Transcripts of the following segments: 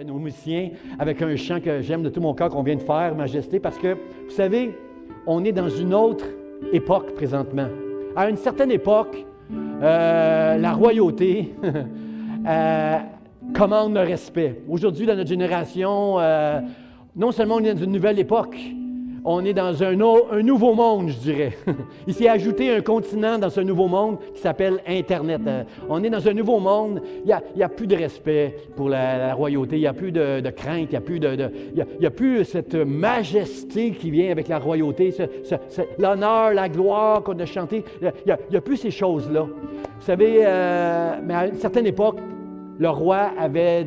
Nos musiciens, avec un chant que j'aime de tout mon cœur qu'on vient de faire, Majesté, parce que, vous savez, on est dans une autre époque présentement. À une certaine époque, la royauté commande le respect. Aujourd'hui, dans notre génération, non seulement on est dans une nouvelle époque, on est dans un nouveau monde, je dirais. Il s'est ajouté un continent dans ce nouveau monde qui s'appelle Internet. On est dans un nouveau monde. Il n'y a plus de respect pour la royauté. Il n'y a plus de crainte. Il n'y a plus cette majesté qui vient avec la royauté, l'honneur, la gloire qu'on a chanté. Il n'y a plus ces choses-là. Vous savez, mais à une certaine époque, le roi avait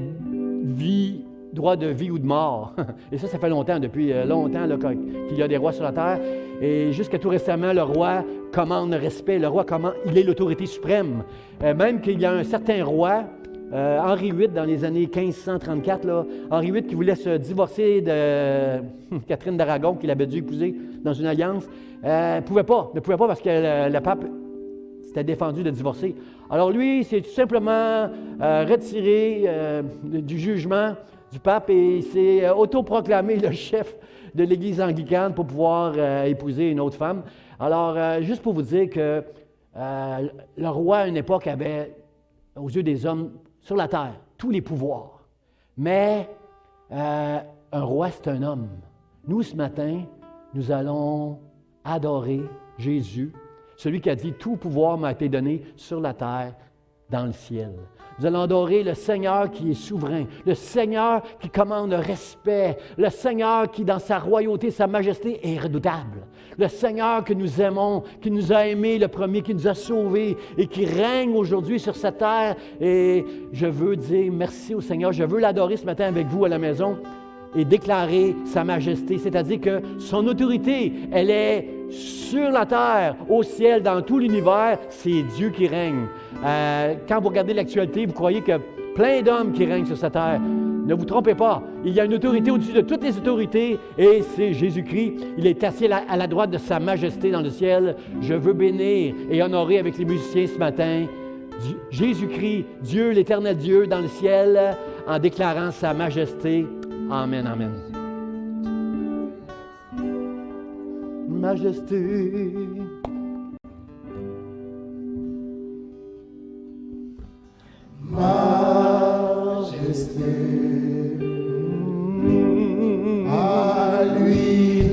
droit de vie ou de mort. Et ça fait longtemps, depuis longtemps qu'il y a des rois sur la terre. Et jusqu'à tout récemment, le roi commande le respect. Le roi il est l'autorité suprême. Même qu'il y a un certain roi, Henri VIII, dans les années 1534, là, Henri VIII qui voulait se divorcer de Catherine d'Aragon, qu'il avait dû épouser dans une alliance, ne pouvait pas parce que le pape s'était défendu de divorcer. Alors lui, il s'est tout simplement retiré du jugement du pape et il s'est autoproclamé le chef de l'Église anglicane pour pouvoir épouser une autre femme. Alors, juste pour vous dire que le roi, à une époque, avait, aux yeux des hommes, sur la terre, tous les pouvoirs. Mais un roi, c'est un homme. Nous, ce matin, nous allons adorer Jésus, celui qui a dit « Tout pouvoir m'a été donné sur la terre, dans le ciel ». Nous allons adorer le Seigneur qui est souverain, le Seigneur qui commande le respect, le Seigneur qui, dans sa royauté, sa majesté, est redoutable. Le Seigneur que nous aimons, qui nous a aimés le premier, qui nous a sauvés et qui règne aujourd'hui sur cette terre. Et je veux dire merci au Seigneur. Je veux l'adorer ce matin avec vous à la maison et déclarer sa majesté, c'est-à-dire que son autorité, elle est sur la terre, au ciel, dans tout l'univers, c'est Dieu qui règne. Quand vous regardez l'actualité, vous croyez qu'il y a plein d'hommes qui règnent sur cette terre. Ne vous trompez pas, il y a une autorité au-dessus de toutes les autorités et c'est Jésus-Christ. Il est assis à la droite de sa majesté dans le ciel. Je veux bénir et honorer avec les musiciens ce matin Jésus-Christ, Dieu, l'éternel Dieu dans le ciel, en déclarant sa majesté. Amen, amen. Majesté. Majesté. À lui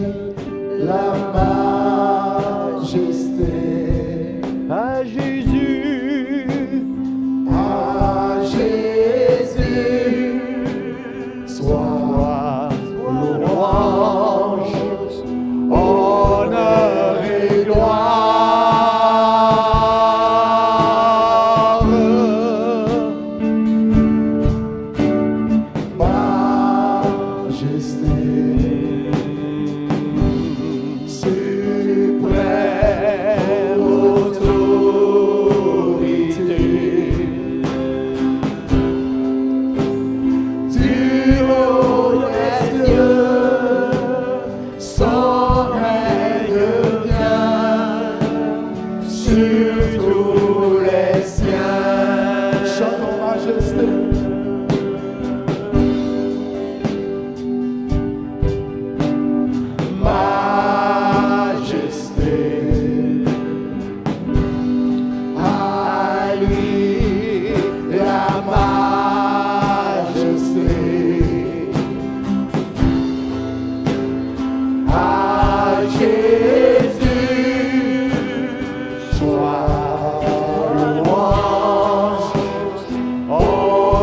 la majesté. À Jésus. À Jésus. Soit louange, honneur et gloire. Majesté, suprême autorité. Du haut des cieux, son règne vient sur tous les siens. Chantons majesté. Majesté, à lui la majesté. À Jésus, soit louange, honneur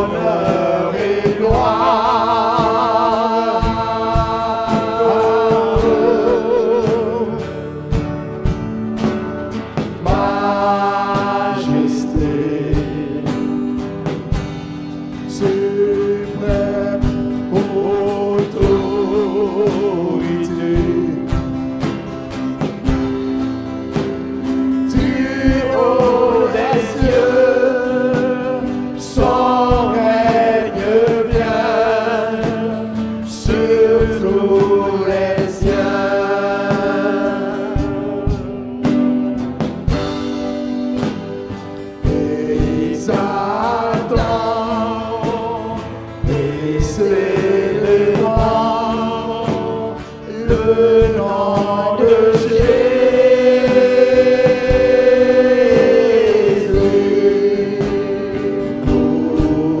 nom de Jésus,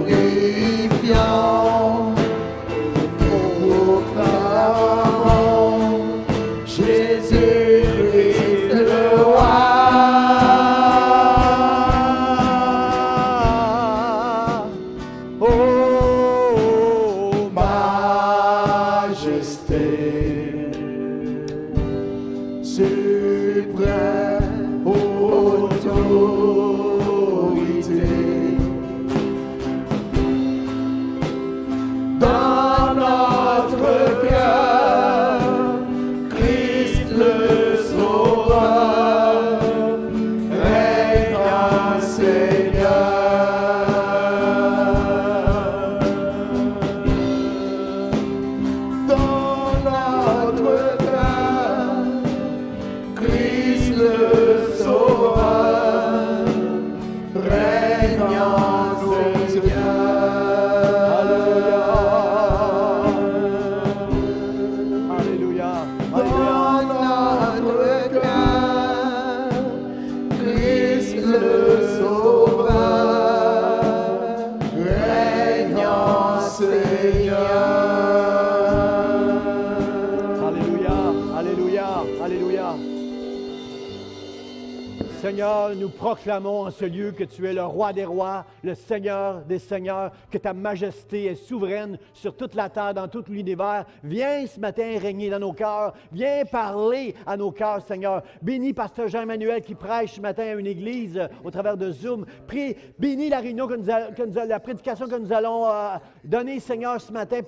glorifions, proclamons Jésus-Christ le roi. Oh, majesté, suprême autorité, dans notre cœur, Christ le Sauveur, règne Seigneur. Dans notre cœur, Christ le Sauveur, règne Alléluia. Dans notre cœur, Christ le Sauveur, règne Seigneur. Alléluia. Alléluia. Alléluia. Seigneur, nous proclamons en ce lieu que tu es le roi des rois, le Seigneur des seigneurs, que ta majesté est souveraine sur toute la terre, dans tout l'univers. Viens ce matin régner dans nos cœurs. Viens parler à nos cœurs, Seigneur. Bénis Pasteur Jean-Emmanuel qui prêche ce matin à une église au travers de Zoom. Bénis la réunion la prédication que nous allons donner, Seigneur, ce matin.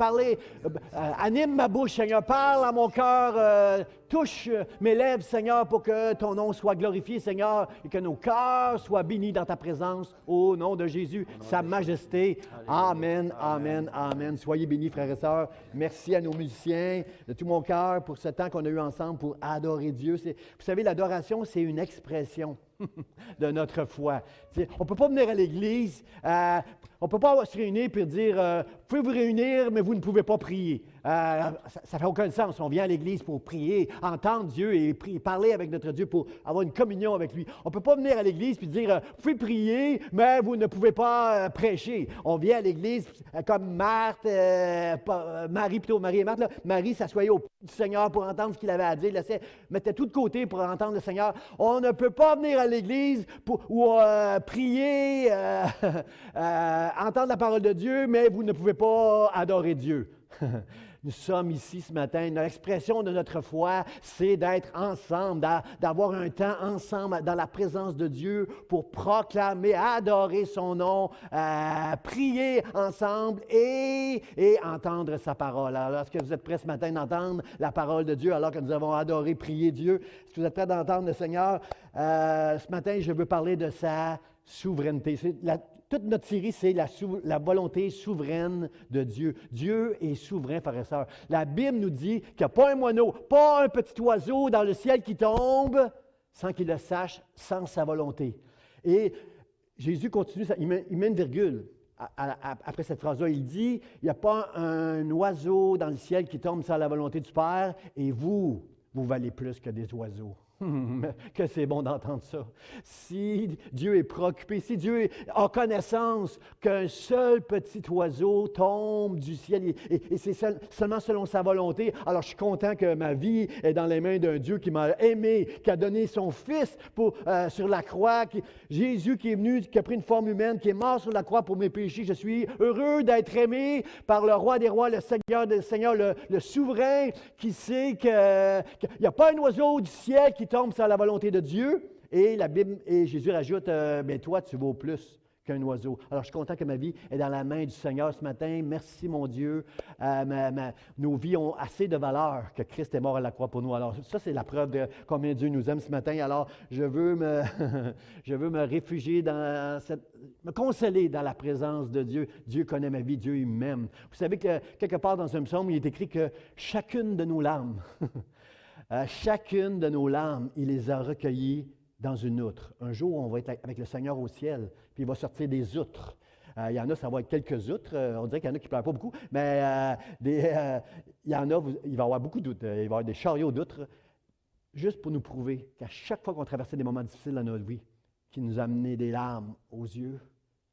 Anime ma bouche, Seigneur. Parle à mon cœur. Touche mes lèvres, Seigneur, pour que ton nom soit glorifié, Seigneur, et que nos cœurs soient bénis dans ta présence, au nom de Jésus, sa majesté. Amen, amen, amen. Soyez bénis, frères et sœurs. Merci à nos musiciens de tout mon cœur pour ce temps qu'on a eu ensemble pour adorer Dieu. Vous savez, l'adoration, c'est une expression de notre foi. On ne peut pas venir à l'Église, on ne peut pas se réunir et dire vous pouvez vous réunir, mais vous ne pouvez pas prier. Ça ne fait aucun sens. On vient à l'Église pour prier, entendre Dieu et parler avec notre Dieu pour avoir une communion avec lui. On ne peut pas venir à l'Église et dire vous pouvez prier, mais vous ne pouvez pas prêcher. On vient à l'Église comme Marthe, Marie et Marthe. Là. Marie s'assoyait au pied du Seigneur pour entendre ce qu'il avait à dire, mettait tout de côté pour entendre le Seigneur. On ne peut pas venir à l'Église pour prier, entendre la parole de Dieu, mais vous ne pouvez pas adorer Dieu. Nous sommes ici ce matin. L'expression de notre foi, c'est d'être ensemble, d'avoir un temps ensemble dans la présence de Dieu pour proclamer, adorer son nom, prier ensemble et entendre sa parole. Alors, est-ce que vous êtes prêts ce matin d'entendre la parole de Dieu alors que nous avons adoré, prier Dieu? Est-ce que vous êtes prêts d'entendre le Seigneur? Ce matin, je veux parler de sa souveraineté. Toute notre série, c'est la volonté souveraine de Dieu. Dieu est souverain, frères et sœurs. La Bible nous dit qu'il n'y a pas un moineau, pas un petit oiseau dans le ciel qui tombe sans qu'il le sache, sans sa volonté. Et Jésus continue, il met une virgule après cette phrase-là. Il dit, il n'y a pas un oiseau dans le ciel qui tombe sans la volonté du Père, et vous valez plus que des oiseaux. Que c'est bon d'entendre ça. Si Dieu est préoccupé, si Dieu a connaissance qu'un seul petit oiseau tombe du ciel et c'est seulement selon sa volonté, alors je suis content que ma vie est dans les mains d'un Dieu qui m'a aimé, qui a donné son Fils sur la croix, Jésus qui est venu, qui a pris une forme humaine, qui est mort sur la croix pour mes péchés. Je suis heureux d'être aimé par le Roi des rois, le Seigneur des seigneurs, le souverain qui sait qu'il n'y a pas un oiseau du ciel qui tombe sans la volonté de Dieu. Et la Bible, et Jésus rajoute, mais toi, tu vaux plus qu'un oiseau. Alors, je suis content que ma vie est dans la main du Seigneur ce matin. Merci, mon Dieu. Nos vies ont assez de valeur que Christ est mort à la croix pour nous. Alors, ça, c'est la preuve de combien Dieu nous aime ce matin. Alors, je veux me réfugier me consoler dans la présence de Dieu. Dieu connaît ma vie, Dieu, il m'aime. Vous savez que quelque part dans un psaume, il est écrit que chacune de nos larmes, chacune de nos larmes, il les a recueillies dans une outre. Un jour, on va être avec le Seigneur au ciel, puis il va sortir des outres. Il y en a, ça va être quelques outres. On dirait qu'il y en a qui ne pleurent pas beaucoup, mais il y en a, il va y avoir beaucoup d'outres. Il va y avoir des chariots d'outres, juste pour nous prouver qu'à chaque fois qu'on traversait des moments difficiles dans notre vie, qui nous a amené des larmes aux yeux,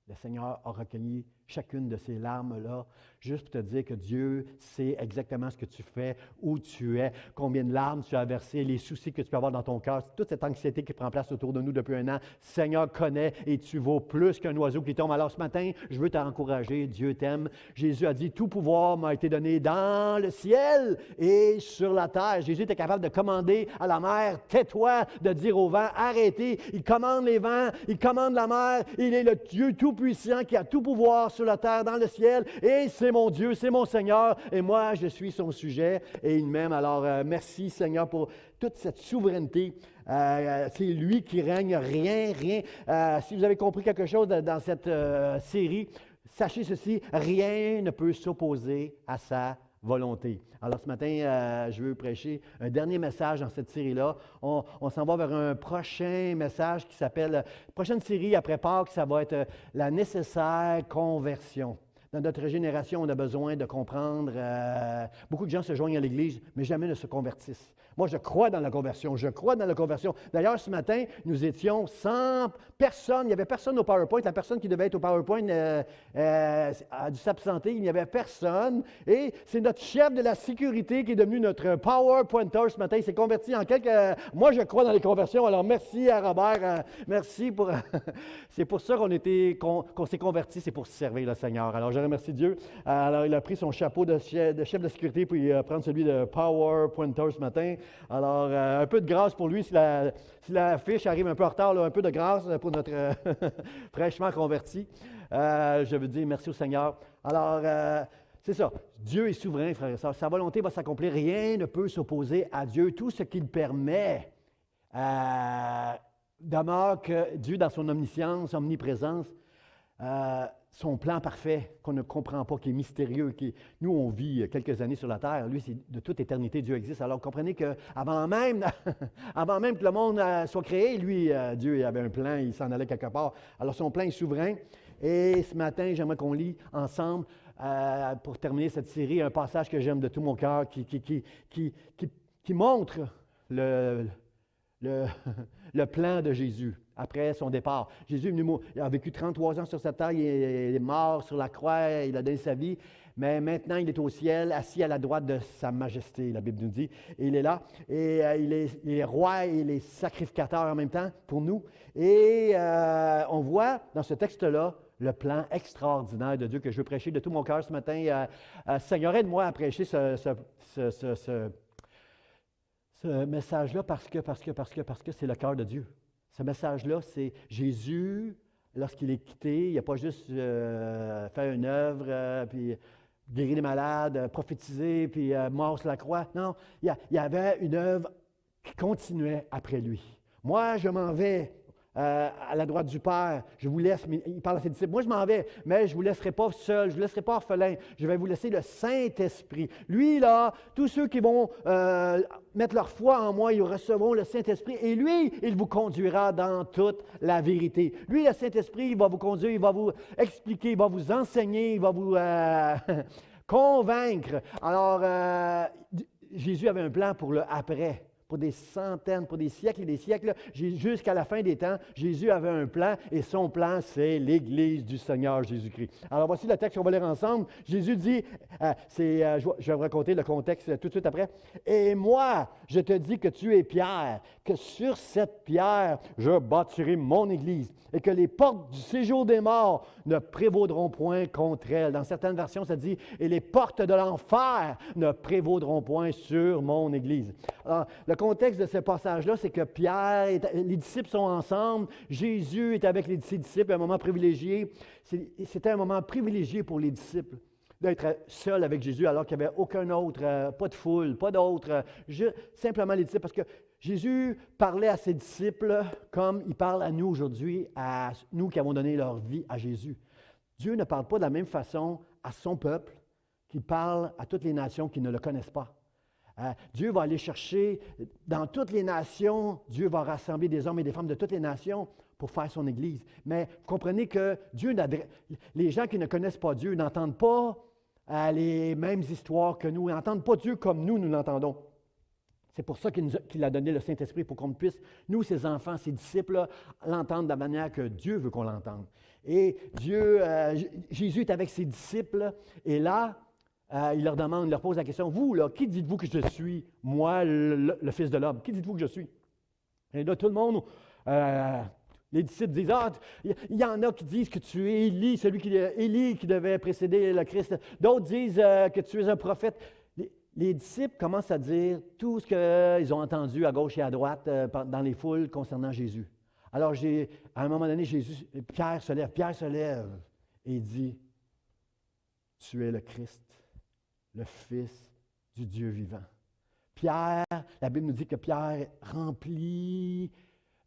le Seigneur a recueilli chacune de ces larmes-là, juste pour te dire que Dieu sait exactement ce que tu fais, où tu es, combien de larmes tu as versées, les soucis que tu peux avoir dans ton cœur, toute cette anxiété qui prend place autour de nous depuis un an. Seigneur connaît et tu vaux plus qu'un oiseau qui tombe. Alors ce matin, je veux t'encourager, Dieu t'aime. Jésus a dit, tout pouvoir m'a été donné dans le ciel et sur la terre. Jésus était capable de commander à la mer, tais-toi, de dire au vent, arrêtez. Il commande les vents, il commande la mer. Il est le Dieu tout-puissant qui a tout pouvoir sur la terre, dans le ciel, et c'est mon Dieu, c'est mon Seigneur, et moi, je suis son sujet, et il m'aime. Alors, merci Seigneur pour toute cette souveraineté. C'est lui qui règne, rien. Si vous avez compris quelque chose dans cette série, sachez ceci, rien ne peut s'opposer à sa volonté. Alors ce matin, je veux prêcher un dernier message dans cette série-là. On s'en va vers un prochain message qui s'appelle, prochaine série après Pâques, ça va être la nécessaire conversion. Dans notre génération, on a besoin de comprendre, beaucoup de gens se joignent à l'Église, mais jamais ne se convertissent. Moi, je crois dans la conversion, D'ailleurs, ce matin, nous étions 100 personnes, il n'y avait personne au PowerPoint, la personne qui devait être au PowerPoint a dû s'absenter, il n'y avait personne, et c'est notre chef de la sécurité qui est devenu notre PowerPointer ce matin, il s'est converti en quelques... Moi, je crois dans les conversions, alors merci à Robert, merci pour... c'est pour ça qu'on s'est converti, c'est pour servir le Seigneur. Alors, je remercie Dieu. Alors, il a pris son chapeau de chef de sécurité, puis prendre celui de PowerPointer ce matin. Alors, un peu de grâce pour lui, si la fiche arrive un peu en retard, un peu de grâce pour notre fraîchement converti. Je veux dire merci au Seigneur. Alors, c'est ça. Dieu est souverain, frères et sœurs. Sa volonté va s'accomplir. Rien ne peut s'opposer à Dieu. Tout ce qu'il permet demeure que Dieu, dans son omniscience, omniprésence, son plan parfait qu'on ne comprend pas, qui est mystérieux, nous, on vit quelques années sur la terre. Lui, c'est de toute éternité, Dieu existe. Alors, comprenez qu'avant même que le monde soit créé, lui, Dieu avait un plan, il s'en allait quelque part. Alors, son plan est souverain. Et ce matin, j'aimerais qu'on lit ensemble, pour terminer cette série, un passage que j'aime de tout mon cœur qui montre le plan de Jésus après son départ. Jésus il a vécu 33 ans sur cette terre, il est mort sur la croix, il a donné sa vie, mais maintenant il est au ciel, assis à la droite de sa majesté, la Bible nous dit. Et il est là, et il est roi et il est sacrificateur en même temps pour nous. Et on voit dans ce texte-là le plan extraordinaire de Dieu que je veux prêcher de tout mon cœur ce matin. Seigneur, aide-moi à prêcher ce message-là parce que c'est le cœur de Dieu. Ce message-là, c'est Jésus, lorsqu'il est quitté, il n'a pas juste fait une œuvre, puis guéri les malades, prophétisé, puis mort sur la croix. Non, il y avait une œuvre qui continuait après lui. Moi, je m'en vais à la droite du Père. Je vous laisse, il parle à ses disciples. Moi, je m'en vais, mais je ne vous laisserai pas seul, je ne vous laisserai pas orphelin. Je vais vous laisser le Saint-Esprit. Lui, là, tous ceux qui vont mettre leur foi en moi, ils recevront le Saint-Esprit. Et lui, il vous conduira dans toute la vérité. Lui, le Saint-Esprit, il va vous conduire, il va vous expliquer, il va vous enseigner, il va vous convaincre. Alors, Jésus avait un plan pour le après. Pour des centaines, pour des siècles et des siècles, jusqu'à la fin des temps, Jésus avait un plan et son plan, c'est l'Église du Seigneur Jésus-Christ. Alors voici le texte qu'on va lire ensemble. Jésus dit, je vais vous raconter le contexte tout de suite après. « Et moi, je te dis que tu es Pierre, que sur cette pierre, je bâtirai mon Église et que les portes du séjour des morts ne prévaudront point contre elle. » Dans certaines versions, ça dit « Et les portes de l'enfer ne prévaudront point sur mon Église. » Alors, le contexte de ce passage-là, c'est que Pierre, les disciples sont ensemble, Jésus est avec ses disciples, un moment privilégié. C'était un moment privilégié pour les disciples d'être seuls avec Jésus alors qu'il n'y avait aucun autre, pas de foule, pas d'autre, simplement les disciples. Parce que Jésus parlait à ses disciples comme il parle à nous aujourd'hui, à nous qui avons donné leur vie à Jésus. Dieu ne parle pas de la même façon à son peuple qu'il parle à toutes les nations qui ne le connaissent pas. Dieu va aller chercher dans toutes les nations, Dieu va rassembler des hommes et des femmes de toutes les nations pour faire son Église. Mais vous comprenez que les gens qui ne connaissent pas Dieu n'entendent pas les mêmes histoires que nous, ils n'entendent pas Dieu comme nous l'entendons. C'est pour ça qu'il a donné le Saint-Esprit, pour qu'on puisse, nous, ses enfants, ses disciples, l'entendre de la manière que Dieu veut qu'on l'entende. Et Jésus est avec ses disciples, et là, il leur pose la question, vous, là, qui dites-vous que je suis, moi, le Fils de l'homme? Qui dites-vous que je suis? Et là, tout le monde, les disciples disent, il y en a qui disent que tu es Élie, Élie qui devait précéder le Christ. D'autres disent que tu es un prophète. Les disciples commencent à dire tout ce qu'ils ont entendu à gauche et à droite dans les foules concernant Jésus. Alors, à un moment donné, Pierre se lève et il dit, « Tu es le Christ, le Fils du Dieu vivant. » Pierre, la Bible nous dit que Pierre est rempli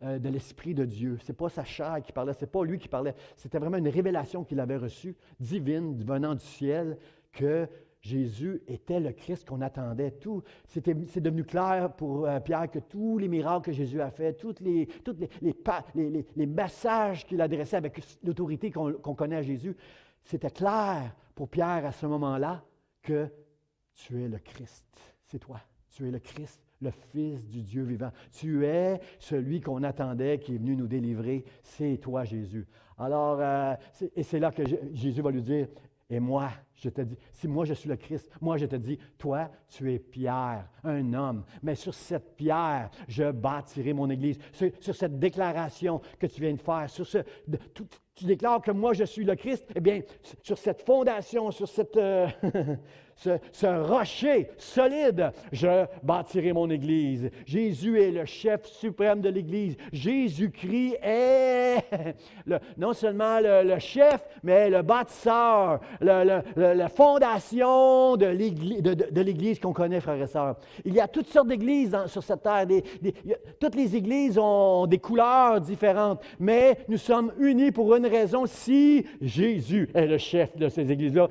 de l'Esprit de Dieu. Ce n'est pas sa chair qui parlait, ce n'est pas lui qui parlait. C'était vraiment une révélation qu'il avait reçue, divine, venant du ciel, que Jésus était le Christ qu'on attendait. C'est devenu clair pour Pierre que tous les miracles que Jésus a faits, tous les messages qu'il adressait avec l'autorité qu'on connaît à Jésus, c'était clair pour Pierre à ce moment-là que tu es le Christ. C'est toi. Tu es le Christ, le Fils du Dieu vivant. Tu es celui qu'on attendait, qui est venu nous délivrer. C'est toi, Jésus. Alors, c'est là que Jésus va lui dire, et moi, je te dis, si moi je suis le Christ, moi je te dis, toi, tu es Pierre, un homme. Mais sur cette pierre, je bâtirai mon Église. Sur cette déclaration que tu viens de faire, tu déclares que moi je suis le Christ, eh bien, sur cette fondation, sur ce rocher solide, je bâtirai mon Église. Jésus est le chef suprême de l'Église. Jésus-Christ est non seulement le chef, mais le bâtisseur, la fondation de l'Église qu'on connaît, frères et sœurs. Il y a toutes sortes d'églises sur cette terre. Toutes les églises ont des couleurs différentes, mais nous sommes unis pour une raison, si Jésus est le chef de ces églises-là.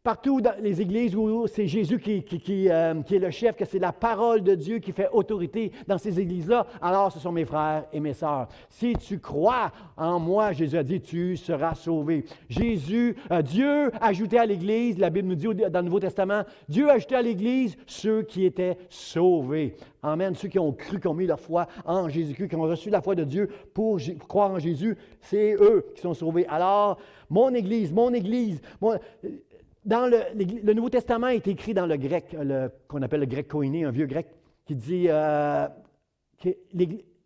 Partout dans les églises où c'est Jésus qui est le chef, que c'est la parole de Dieu qui fait autorité dans ces églises-là, alors ce sont mes frères et mes sœurs. Si tu crois en moi, Jésus a dit, tu seras sauvé. Dieu a ajouté à l'Église, la Bible nous dit dans le Nouveau Testament, Dieu a ajouté à l'Église ceux qui étaient sauvés. Amen. Ceux qui ont cru, qui ont mis leur foi en Jésus-Christ, qui ont reçu la foi de Dieu pour croire en Jésus, c'est eux qui sont sauvés. Alors, mon Église, dans le Nouveau Testament est écrit dans le grec, qu'on appelle le grec koiné, un vieux grec, qui dit que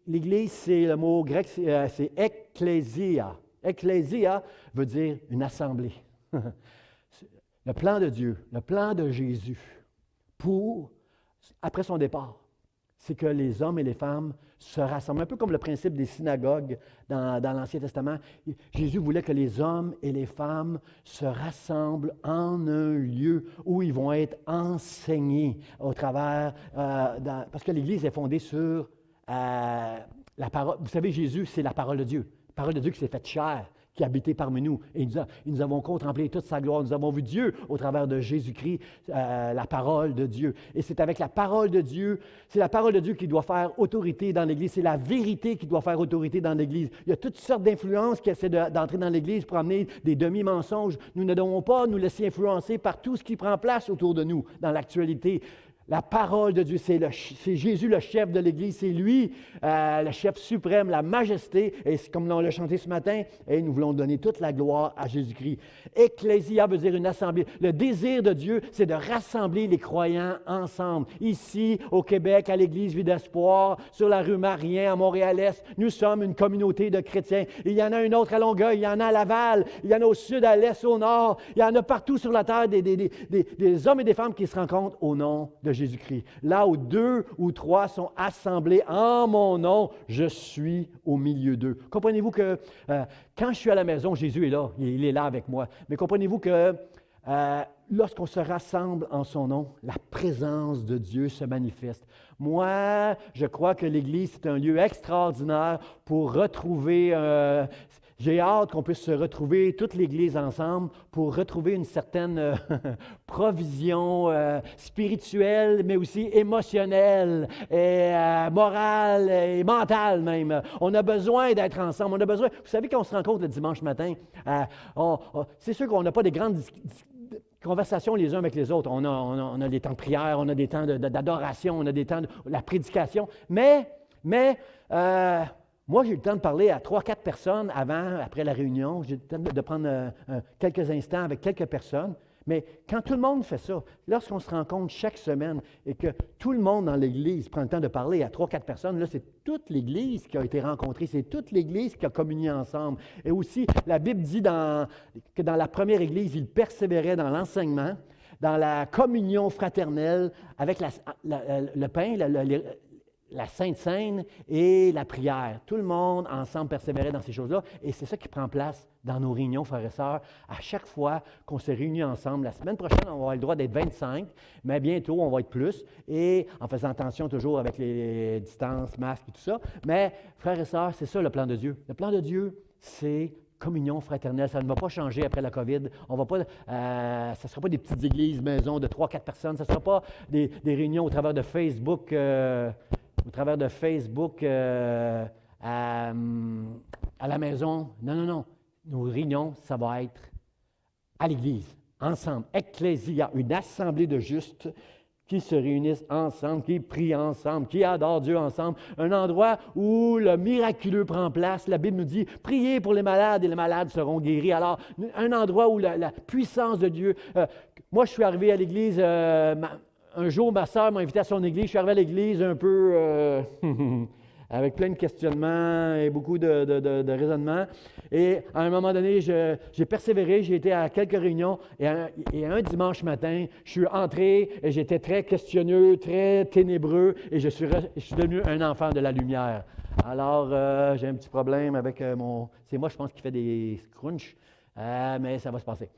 l'Église, c'est le mot grec, c'est ecclésia. Ecclésia veut dire une assemblée. Le plan de Dieu, le plan de Jésus, après son départ, c'est que les hommes et les femmes se rassemblent. Un peu comme le principe des synagogues dans l'Ancien Testament. Jésus voulait que les hommes et les femmes se rassemblent en un lieu où ils vont être enseignés au travers... parce que l'Église est fondée sur la parole. Vous savez, Jésus, c'est la parole de Dieu. La parole de Dieu qui s'est faite chair, qui habitait parmi nous. Et nous avons contemplé toute sa gloire. Nous avons vu Dieu au travers de Jésus-Christ, la parole de Dieu. Et c'est avec la parole de Dieu, c'est la parole de Dieu qui doit faire autorité dans l'Église. C'est la vérité qui doit faire autorité dans l'Église. Il y a toutes sortes d'influences qui essaient d'entrer dans l'Église pour amener des demi-mensonges. Nous ne devons pas nous laisser influencer par tout ce qui prend place autour de nous dans l'actualité. La parole de Dieu, c'est Jésus le chef de l'Église, c'est lui le chef suprême, la majesté, et comme on l'a chanté ce matin, et nous voulons donner toute la gloire à Jésus-Christ. Ecclésia veut dire une assemblée. Le désir de Dieu, c'est de rassembler les croyants ensemble. Ici, au Québec, à l'Église Vie d'Espoir, sur la rue Marien, à Montréal-Est, nous sommes une communauté de chrétiens. Il y en a une autre à Longueuil, il y en a à Laval, il y en a au sud, à l'est, au nord. Il y en a partout sur la terre des hommes et des femmes qui se rencontrent au nom de Jésus-Christ. Là où 2 ou 3 sont assemblés en mon nom, je suis au milieu d'eux. Comprenez-vous que quand je suis à la maison, Jésus est là, il est là avec moi. Mais comprenez-vous que lorsqu'on se rassemble en son nom, la présence de Dieu se manifeste. Moi, je crois que l'Église, c'est un lieu extraordinaire pour retrouver... J'ai hâte qu'on puisse se retrouver, toute l'Église ensemble, pour retrouver une certaine provision spirituelle, mais aussi émotionnelle, et morale et mentale même. On a besoin d'être ensemble. On a besoin. Vous savez, quand on se rencontre le dimanche matin, c'est sûr qu'on n'a pas des grandes conversations les uns avec les autres. On a des temps de prière, on a des temps d'adoration, on a des temps de la prédication, mais moi, j'ai eu le temps de parler à 3-4 personnes après la réunion. J'ai eu le temps de prendre quelques instants avec quelques personnes. Mais quand tout le monde fait ça, lorsqu'on se rencontre chaque semaine et que tout le monde dans l'Église prend le temps de parler à 3-4 personnes, là, c'est toute l'Église qui a été rencontrée, c'est toute l'Église qui a communié ensemble. Et aussi, la Bible dit que dans la première Église, ils persévéraient dans l'enseignement, dans la communion fraternelle avec le pain, la Sainte Seine et la prière. Tout le monde ensemble persévérait dans ces choses-là et c'est ça qui prend place dans nos réunions, frères et sœurs. À chaque fois qu'on se réunit ensemble, la semaine prochaine, on va avoir le droit d'être 25, mais bientôt, on va être plus et en faisant attention toujours avec les distances, masques et tout ça. Mais, frères et sœurs, c'est ça le plan de Dieu. Le plan de Dieu, c'est communion fraternelle. Ça ne va pas changer après la COVID. On va pas, ça ne sera pas des petites églises, maisons de 3-4 personnes. Ça ne sera pas des réunions au travers de Facebook, à la maison. Non. Nos réunions, ça va être à l'Église, ensemble. Ecclésia, une assemblée de justes qui se réunissent ensemble, qui prient ensemble, qui adorent Dieu ensemble. Un endroit où le miraculeux prend place. La Bible nous dit, priez pour les malades et les malades seront guéris. Alors, un endroit où la puissance de Dieu... moi, je suis arrivé à l'Église... un jour, ma sœur m'a invité à son église. Je suis arrivé à l'église un peu avec plein de questionnements et beaucoup de raisonnements. Et à un moment donné, j'ai persévéré. J'ai été à quelques réunions. Et un dimanche matin, je suis entré et j'étais très questionneux, très ténébreux. Et je suis devenu un enfant de la lumière. Alors, j'ai un petit problème avec mon... C'est moi, je pense, qui fait des scrunchs. Mais ça va se passer.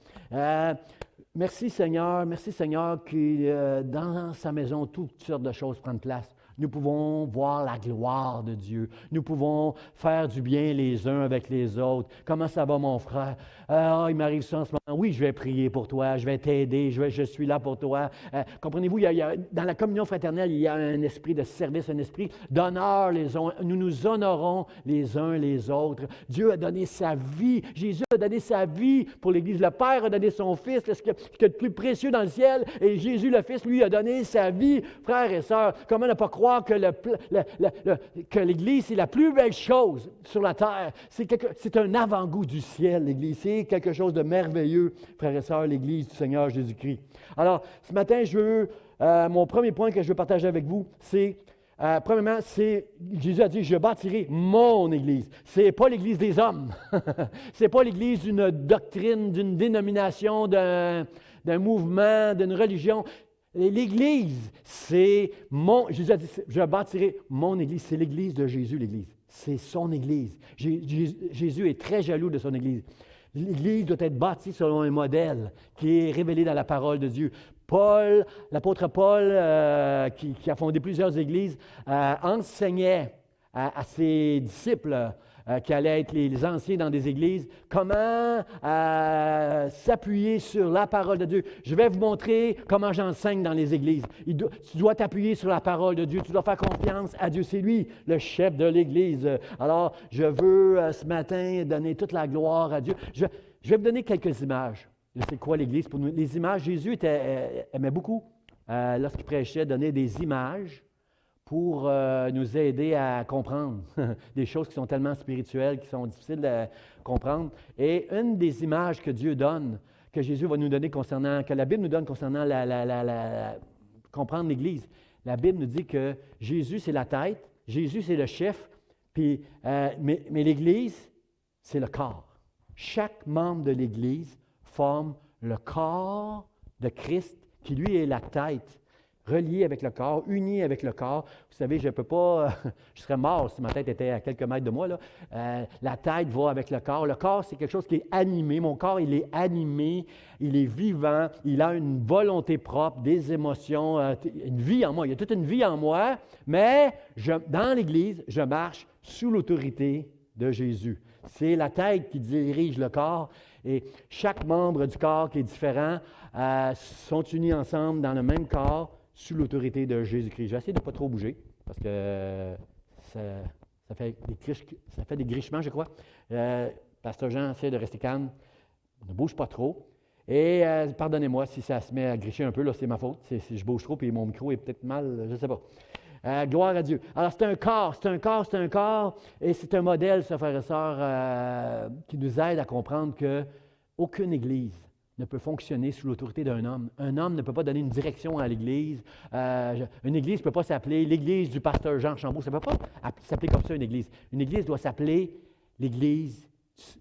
Merci Seigneur que dans sa maison, toutes sortes de choses prennent place. Nous pouvons voir la gloire de Dieu. Nous pouvons faire du bien les uns avec les autres. Comment ça va, mon frère? Il m'arrive ça en ce moment. Oui, je vais prier pour toi, je vais t'aider, je suis là pour toi. Comprenez-vous, dans la communion fraternelle, il y a un esprit de service, un esprit d'honneur. Nous nous honorons les uns les autres. Dieu a donné sa vie. Jésus a donné sa vie pour l'Église. Le Père a donné son Fils, ce qu'il y a de plus précieux dans le ciel. Et Jésus, le Fils, lui, a donné sa vie. Frères et sœurs, comment ne pas croire que l'Église, c'est la plus belle chose sur la terre. C'est un avant-goût du ciel, l'Église. C'est quelque chose de merveilleux, frères et sœurs, l'Église du Seigneur Jésus-Christ. Alors, ce matin, mon premier point que je veux partager avec vous, c'est, premièrement, Jésus a dit, je bâtirai mon Église. Ce n'est pas l'Église des hommes. Ce n'est pas l'Église d'une doctrine, d'une dénomination, d'un mouvement, d'une religion. L'Église, Jésus a dit, je bâtirai mon Église. C'est l'Église de Jésus, l'Église. C'est son Église. Jésus est très jaloux de son Église. L'Église doit être bâtie selon un modèle qui est révélé dans la parole de Dieu. L'apôtre Paul, qui a fondé plusieurs églises, enseignait à ses disciples qui allaient être les anciens dans des églises, comment s'appuyer sur la parole de Dieu. Je vais vous montrer comment j'enseigne dans les églises. Tu dois t'appuyer sur la parole de Dieu, tu dois faire confiance à Dieu. C'est lui, le chef de l'Église. Alors, je veux ce matin donner toute la gloire à Dieu. Je vais vous donner quelques images de c'est quoi l'Église pour nous. Les images, Jésus aimait beaucoup, lorsqu'il prêchait, donner des images pour nous aider à comprendre des choses qui sont tellement spirituelles, qui sont difficiles à comprendre. Et une des images que Dieu donne, que Jésus va nous donner que la Bible nous donne concernant comprendre l'Église, la Bible nous dit que Jésus, c'est la tête, Jésus, c'est le chef, mais l'Église, c'est le corps. Chaque membre de l'Église forme le corps de Christ, qui lui est la tête, relié avec le corps, uni avec le corps. Vous savez, je ne peux pas, je serais mort si ma tête était à quelques mètres de moi, là. La tête va avec le corps. Le corps, c'est quelque chose qui est animé. Mon corps, il est animé, il est vivant, il a une volonté propre, des émotions, une vie en moi. Il y a toute une vie en moi, mais dans l'Église, je marche sous l'autorité de Jésus. C'est la tête qui dirige le corps et chaque membre du corps qui est différent sont unis ensemble dans le même corps sous l'autorité de Jésus-Christ. Je vais essayer de ne pas trop bouger parce que ça fait des grichements, je crois. Pasteur Jean essaie de rester calme. Ne bouge pas trop. Et pardonnez-moi si ça se met à gricher un peu, là, c'est ma faute. Si je bouge trop et mon micro est peut-être mal, je ne sais pas. Gloire à Dieu. Alors, c'est un corps, et c'est un modèle, ça, frères et sœurs, qui nous aide à comprendre qu'aucune Église ne peut fonctionner sous l'autorité d'un homme. Un homme ne peut pas donner une direction à l'Église. Une Église ne peut pas s'appeler l'Église du pasteur Jean Chambault. Ça ne peut pas s'appeler comme ça, une Église. Une Église doit s'appeler l'Église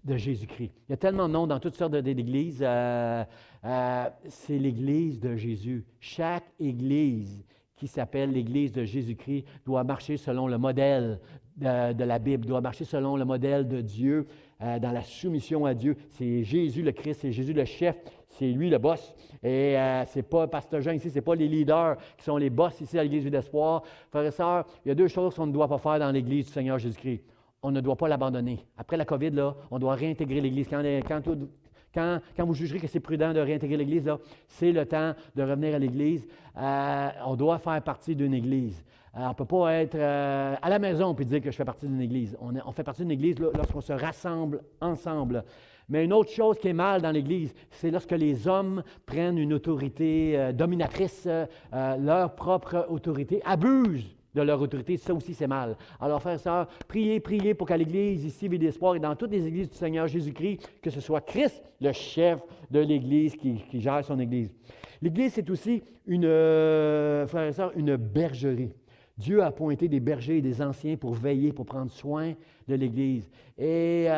de Jésus-Christ. Il y a tellement de noms dans toutes sortes d'églises. C'est l'Église de Jésus. Chaque Église qui s'appelle l'Église de Jésus-Christ doit marcher selon le modèle de la Bible, doit marcher selon le modèle de Dieu, dans la soumission à Dieu. C'est Jésus le Christ, c'est Jésus le chef, c'est lui le boss. Et c'est pas Pasteur Jean ici, c'est pas les leaders qui sont les boss ici à l'Église Vie d'Espoir. Frères et sœurs, il y a deux choses qu'on ne doit pas faire dans l'Église du Seigneur Jésus-Christ. On ne doit pas l'abandonner. Après la COVID, là, on doit réintégrer l'Église. Quand vous jugerez que c'est prudent de réintégrer l'Église, là, c'est le temps de revenir à l'Église. On doit faire partie d'une Église. On ne peut pas être à la maison et dire que je fais partie d'une Église. On fait partie d'une Église lorsqu'on se rassemble ensemble. Mais une autre chose qui est mal dans l'Église, c'est lorsque les hommes prennent une autorité dominatrice, leur propre autorité, abusent de leur autorité, ça aussi c'est mal. Alors frères et sœurs, priez pour qu'à l'Église, ici, Vie d'Espoir, et dans toutes les Églises du Seigneur Jésus-Christ, que ce soit Christ, le chef de l'Église, qui gère son Église. L'Église, c'est aussi, frères et sœurs, une bergerie. Dieu a appointé des bergers et des anciens pour veiller, pour prendre soin de l'Église. Et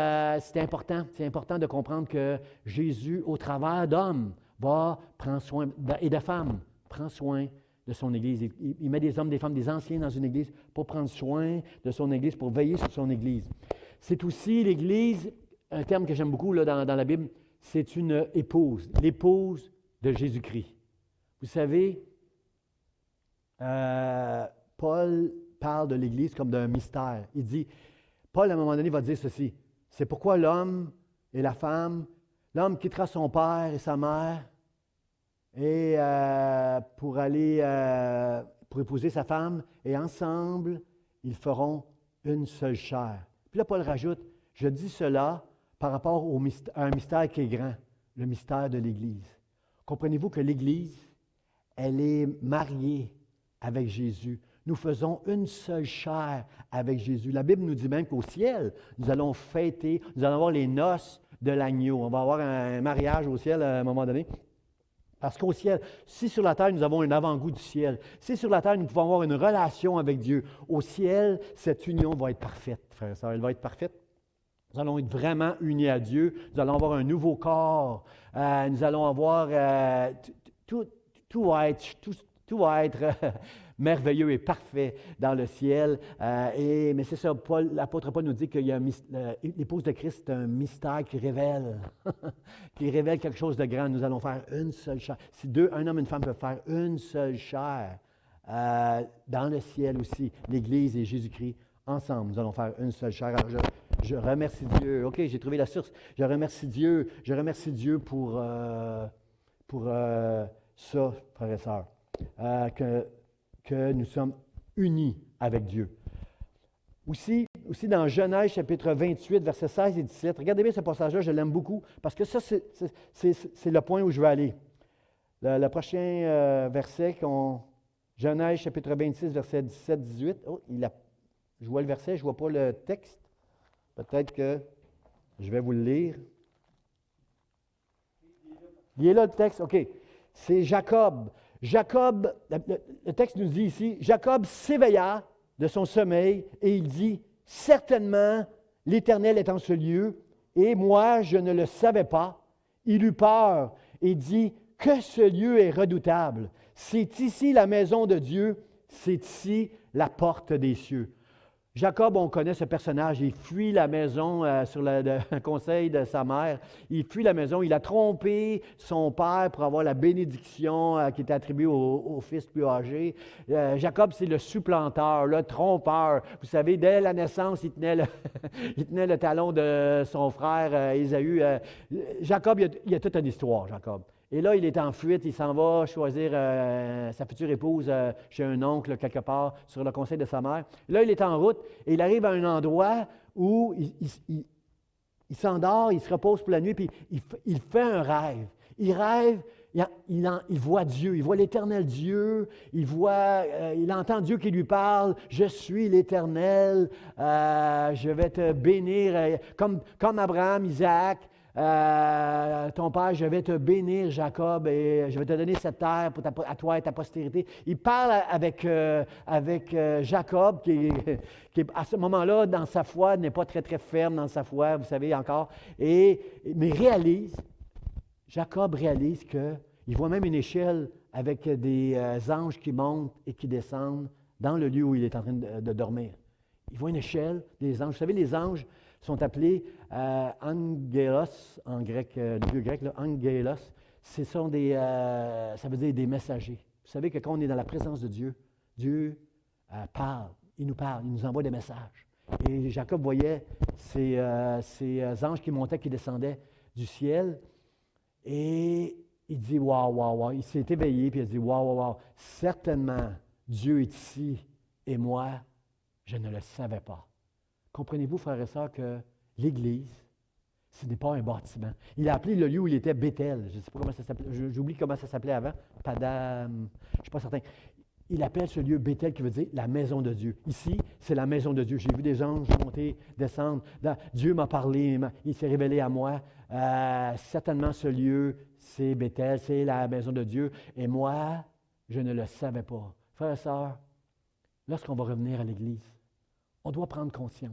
c'est important de comprendre que Jésus, au travers d'hommes, va prendre soin, et de femmes, prend soin de son Église. Il met des hommes, des femmes, des anciens dans une Église pour prendre soin de son Église, pour veiller sur son Église. C'est aussi l'Église, un terme que j'aime beaucoup là, dans la Bible, c'est une épouse, l'épouse de Jésus-Christ. Vous savez, Paul parle de l'Église comme d'un mystère. Il dit, Paul à un moment donné va dire ceci, c'est pourquoi l'homme et la femme, l'homme quittera son père et sa mère, et pour épouser sa femme, et ensemble, ils feront une seule chair. Puis là, Paul rajoute, je dis cela par rapport à un mystère qui est grand, le mystère de l'Église. Comprenez-vous que l'Église, elle est mariée avec Jésus. Nous faisons une seule chair avec Jésus. La Bible nous dit même qu'au ciel, nous allons fêter, nous allons avoir les noces de l'agneau. On va avoir un mariage au ciel à un moment donné. Parce qu'au ciel, si sur la terre, nous avons un avant-goût du ciel, si sur la terre, nous pouvons avoir une relation avec Dieu, au ciel, cette union va être parfaite, frères et sœurs, elle va être parfaite. Nous allons être vraiment unis à Dieu, nous allons avoir un nouveau corps, nous allons avoir, tout va être merveilleux et parfait dans le ciel. Mais c'est ça, l'apôtre Paul nous dit que l'épouse de Christ, c'est un mystère qui révèle, qui révèle quelque chose de grand. Nous allons faire une seule chair. Si un homme et une femme peuvent faire une seule chair, dans le ciel aussi, l'Église et Jésus-Christ, ensemble, nous allons faire une seule chair. Alors je remercie Dieu. OK, j'ai trouvé la source. Je remercie Dieu pour ça, frères et sœurs. Que nous sommes unis avec Dieu. Aussi dans Genèse, chapitre 28, versets 16 et 17, regardez bien ce passage-là, je l'aime beaucoup, parce que ça, c'est le point où je veux aller. Le prochain verset, Genèse, chapitre 26, versets 17-18. Oh, je vois le verset, je ne vois pas le texte. Peut-être que je vais vous le lire. Il est là le texte, OK. C'est Jacob. Le texte nous dit ici, Jacob s'éveilla de son sommeil et il dit, certainement l'Éternel est en ce lieu et moi je ne le savais pas. Il eut peur et dit, que ce lieu est redoutable. C'est ici la maison de Dieu, c'est ici la porte des cieux. Jacob, on connaît ce personnage, il fuit la maison sur le conseil de sa mère. Il fuit la maison, il a trompé son père pour avoir la bénédiction qui était attribuée au fils plus âgé. Jacob, c'est le supplanteur, le trompeur. Vous savez, dès la naissance, il tenait le talon de son frère Ésaü. Jacob, il a toute une histoire, Jacob. Et là, il est en fuite, il s'en va choisir sa future épouse chez un oncle quelque part sur le conseil de sa mère. Là, il est en route et il arrive à un endroit où il s'endort, il se repose pour la nuit, puis il fait un rêve. Il rêve, il voit Dieu, il voit l'Éternel Dieu, il entend Dieu qui lui parle, « Je suis l'Éternel, je vais te bénir, comme Abraham, Isaac. Ton père, je vais te bénir, Jacob, et je vais te donner cette terre à toi et ta postérité. » Il parle avec Jacob, qui à ce moment-là, dans sa foi, n'est pas très, très ferme dans sa foi, vous savez encore. Mais Jacob réalise qu'il voit même une échelle avec des anges qui montent et qui descendent dans le lieu où il est en train de dormir. Il voit une échelle des anges. Vous savez, les anges sont appelés angelos, en grec, le vieux grec, là, angelos. Ça veut dire des messagers. Vous savez que quand on est dans la présence de Dieu, Dieu parle, il nous envoie des messages. Et Jacob voyait ces anges qui montaient, qui descendaient du ciel, et il dit, wow, il s'est éveillé, puis il a dit, wow, certainement, Dieu est ici, et moi, je ne le savais pas. Comprenez-vous, frères et sœurs, que l'Église, ce n'est pas un bâtiment. Il a appelé le lieu où il était Bethel. Je ne sais pas comment ça s'appelait. J'oublie comment ça s'appelait avant. Padam, je ne suis pas certain. Il appelle ce lieu Bethel qui veut dire la maison de Dieu. Ici, c'est la maison de Dieu. J'ai vu des anges monter, descendre. Dieu m'a parlé, il s'est révélé à moi. Certainement, ce lieu, c'est Bethel, c'est la maison de Dieu. Et moi, je ne le savais pas. Frères et sœurs, lorsqu'on va revenir à l'Église, on doit prendre conscience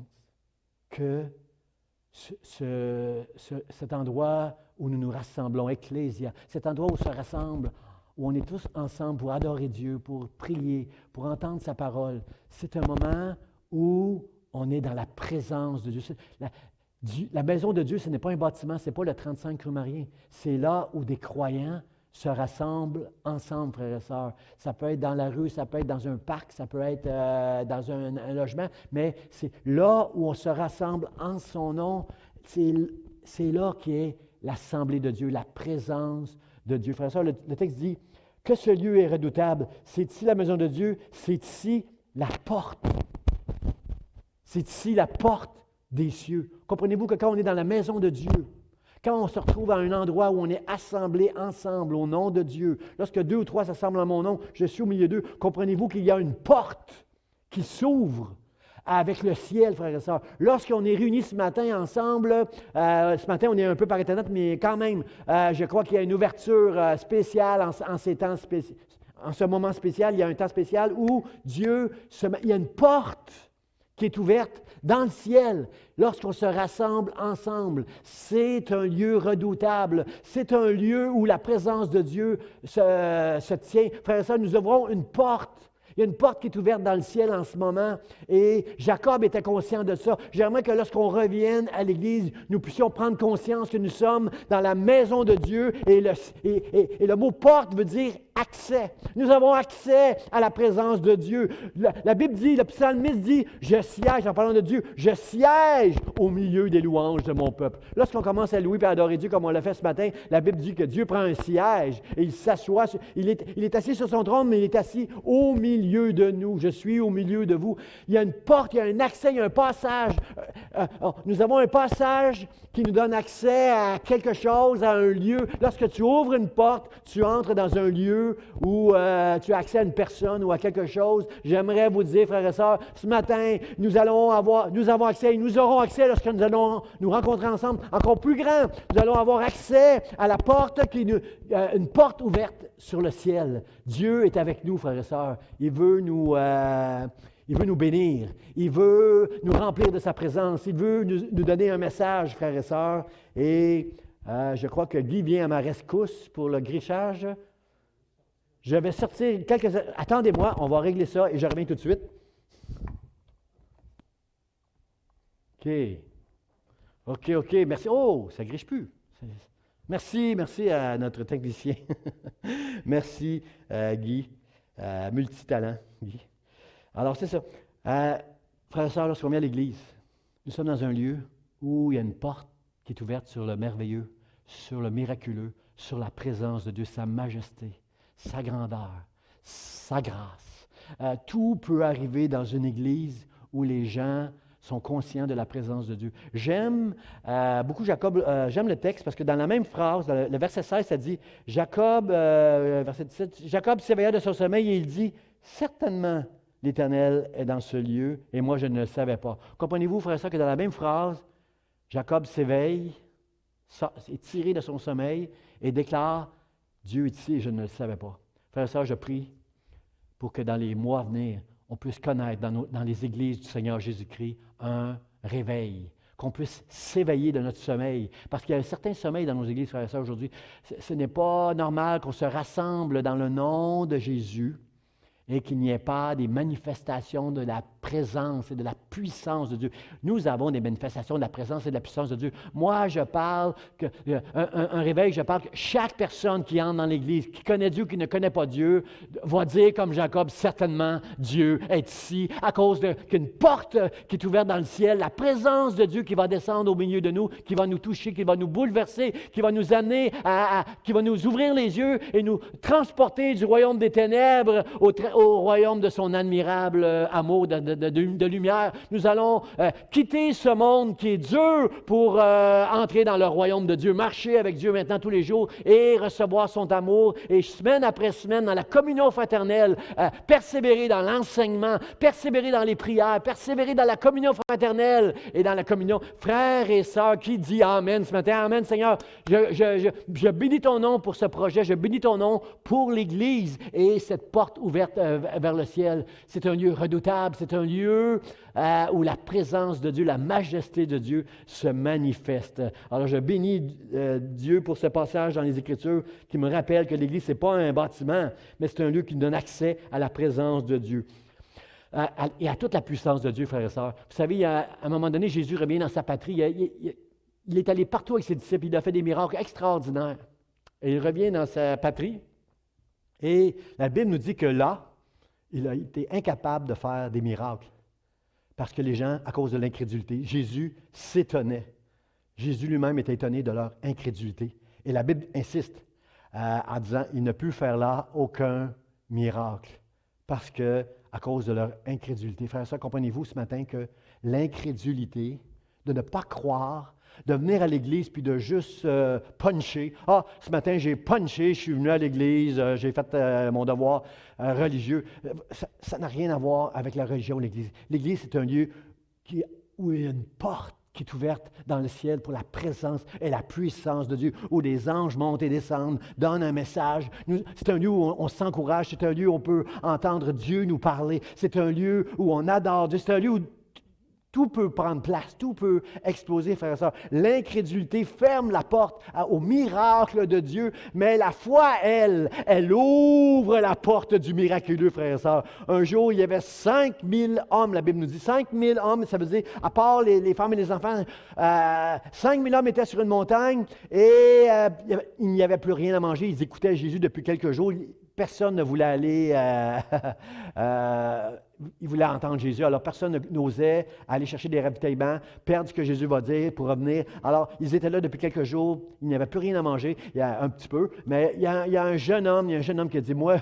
que cet endroit où nous nous rassemblons, Ecclésia, cet endroit où on se rassemble, où on est tous ensemble pour adorer Dieu, pour prier, pour entendre sa parole, c'est un moment où on est dans la présence de Dieu. La maison de Dieu, ce n'est pas un bâtiment, ce n'est pas le 35 rue Marien. C'est là où des croyants se rassemblent ensemble, frères et sœurs. Ça peut être dans la rue, ça peut être dans un parc, ça peut être dans un logement, mais c'est là où on se rassemble en son nom. C'est là qui est l'assemblée de Dieu, la présence de Dieu. Frères et sœurs, le texte dit que ce lieu est redoutable. C'est ici la maison de Dieu, c'est ici la porte. C'est ici la porte des cieux. Comprenez-vous que quand on est dans la maison de Dieu, quand on se retrouve à un endroit où on est assemblés ensemble au nom de Dieu, lorsque 2 ou 3 s'assemblent en mon nom, je suis au milieu d'eux, comprenez-vous qu'il y a une porte qui s'ouvre avec le ciel, frères et sœurs. Lorsqu'on est réunis ce matin ensemble, ce matin on est un peu par Internet, mais quand même, je crois qu'il y a une ouverture spéciale en ces temps spéciaux. En ce moment spécial, il y a un temps spécial où il y a une porte qui est ouverte dans le ciel, lorsqu'on se rassemble ensemble. C'est un lieu redoutable. C'est un lieu où la présence de Dieu se tient. Frères et sœurs, nous ouvrons une porte. Il y a une porte qui est ouverte dans le ciel en ce moment et Jacob était conscient de ça. J'aimerais que lorsqu'on revienne à l'Église, nous puissions prendre conscience que nous sommes dans la maison de Dieu et le mot « porte » veut dire accès. Nous avons accès à la présence de Dieu. La Bible dit, le psalmiste dit « Je siège », en parlant de Dieu, « Je siège au milieu des louanges de mon peuple ». Lorsqu'on commence à louer et à adorer Dieu comme on l'a fait ce matin, la Bible dit que Dieu prend un siège et il s'assoit. Il est assis sur son trône, mais il est assis au milieu de nous. Je suis au milieu de vous. Il y a une porte, il y a un accès, il y a un passage. Nous avons un passage qui nous donne accès à quelque chose, à un lieu. Lorsque tu ouvres une porte, tu entres dans un lieu où tu as accès à une personne ou à quelque chose. J'aimerais vous dire, frères et sœurs, ce matin, nous avons accès et nous aurons accès lorsque nous allons nous rencontrer ensemble encore plus grand. Nous allons avoir accès à la porte une porte ouverte sur le ciel. Dieu est avec nous, frères et sœurs. Il veut nous bénir. Il veut nous remplir de sa présence. Il veut nous donner un message, frères et sœurs. Et je crois que Guy vient à ma rescousse pour le grichage. Je vais sortir Attendez-moi, on va régler ça et je reviens tout de suite. OK. Merci. Oh, ça ne griche plus. Merci à notre technicien. Merci, Guy. Multitalent, Guy. Alors, c'est ça. Frères et sœurs, lorsqu'on vient à l'Église, nous sommes dans un lieu où il y a une porte qui est ouverte sur le merveilleux, sur le miraculeux, sur la présence de Dieu, sa majesté, sa grandeur, sa grâce. Tout peut arriver dans une Église où les gens sont conscients de la présence de Dieu. J'aime beaucoup Jacob, j'aime le texte parce que dans la même phrase, dans le verset 16, ça dit, verset 17, Jacob s'éveilla de son sommeil et il dit, certainement l'Éternel est dans ce lieu et moi je ne le savais pas. Comprenez-vous, frère et sœur, que dans la même phrase, Jacob s'éveille, est tiré de son sommeil et déclare, Dieu est ici et je ne le savais pas. Frère et sœur, je prie pour que dans les mois à venir, on puisse connaître dans les églises du Seigneur Jésus-Christ un réveil, qu'on puisse s'éveiller de notre sommeil. Parce qu'il y a un certain sommeil dans nos églises, frères et sœurs, aujourd'hui. Ce n'est pas normal qu'on se rassemble dans le nom de Jésus et qu'il n'y ait pas des manifestations de la présence et de la puissance de Dieu. Nous avons des manifestations de la présence et de la puissance de Dieu. Moi, je parle, un réveil, je parle que chaque personne qui entre dans l'Église, qui connaît Dieu, qui ne connaît pas Dieu, va dire comme Jacob, certainement, Dieu est ici, à cause qu'une porte qui est ouverte dans le ciel, la présence de Dieu qui va descendre au milieu de nous, qui va nous toucher, qui va nous bouleverser, qui va nous amener qui va nous ouvrir les yeux et nous transporter du royaume des ténèbres au royaume de son admirable amour de lumière. Nous allons quitter ce monde qui est dur pour entrer dans le royaume de Dieu, marcher avec Dieu maintenant tous les jours et recevoir son amour et semaine après semaine dans la communion fraternelle, persévérer dans l'enseignement, persévérer dans les prières, persévérer dans la communion fraternelle et dans la communion. Frères et sœurs, qui dit Amen ce matin? Amen, Seigneur. Je bénis ton nom pour ce projet, je bénis ton nom pour l'Église et cette porte ouverte vers le ciel. C'est un lieu redoutable, c'est un lieu où la présence de Dieu, la majesté de Dieu se manifeste. Alors je bénis Dieu pour ce passage dans les Écritures qui me rappelle que l'Église, ce n'est pas un bâtiment, mais c'est un lieu qui nous donne accès à la présence de Dieu. Et à toute la puissance de Dieu, frères et sœurs. Vous savez, à un moment donné, Jésus revient dans sa patrie. Il est allé partout avec ses disciples, il a fait des miracles extraordinaires. Et il revient dans sa patrie. Et la Bible nous dit que là, il a été incapable de faire des miracles parce que les gens, à cause de l'incrédulité, Jésus s'étonnait. Jésus lui-même était étonné de leur incrédulité. Et la Bible insiste en disant, il ne peut faire là aucun miracle parce que, à cause de leur incrédulité. Frères et sœurs, comprenez-vous ce matin que l'incrédulité, de ne pas croire, de venir à l'Église puis de juste puncher. Ah, ce matin, j'ai punché, je suis venu à l'Église, j'ai fait mon devoir religieux. Ça n'a rien à voir avec la religion, l'Église. L'Église, c'est un lieu où il y a une porte qui est ouverte dans le ciel pour la présence et la puissance de Dieu, où des anges montent et descendent, donnent un message. C'est un lieu où on s'encourage, c'est un lieu où on peut entendre Dieu nous parler, c'est un lieu où on adore Dieu, c'est un lieu où tout peut prendre place, tout peut exploser, frères et sœurs. L'incrédulité ferme la porte au miracle de Dieu, mais la foi, elle ouvre la porte du miraculeux, frères et sœurs. Un jour, il y avait 5000 hommes, la Bible nous dit, 5000 hommes, ça veut dire, à part les femmes et les enfants, 5000 hommes étaient sur une montagne et il n'y avait plus rien à manger. Ils écoutaient Jésus depuis quelques jours. Personne ne voulait aller... ils voulaient entendre Jésus, alors personne n'osait aller chercher des ravitaillements, perdre ce que Jésus va dire pour revenir. Alors, ils étaient là depuis quelques jours, il n'y avait plus rien à manger, il y a un petit peu, mais il y a un jeune homme qui a dit, moi,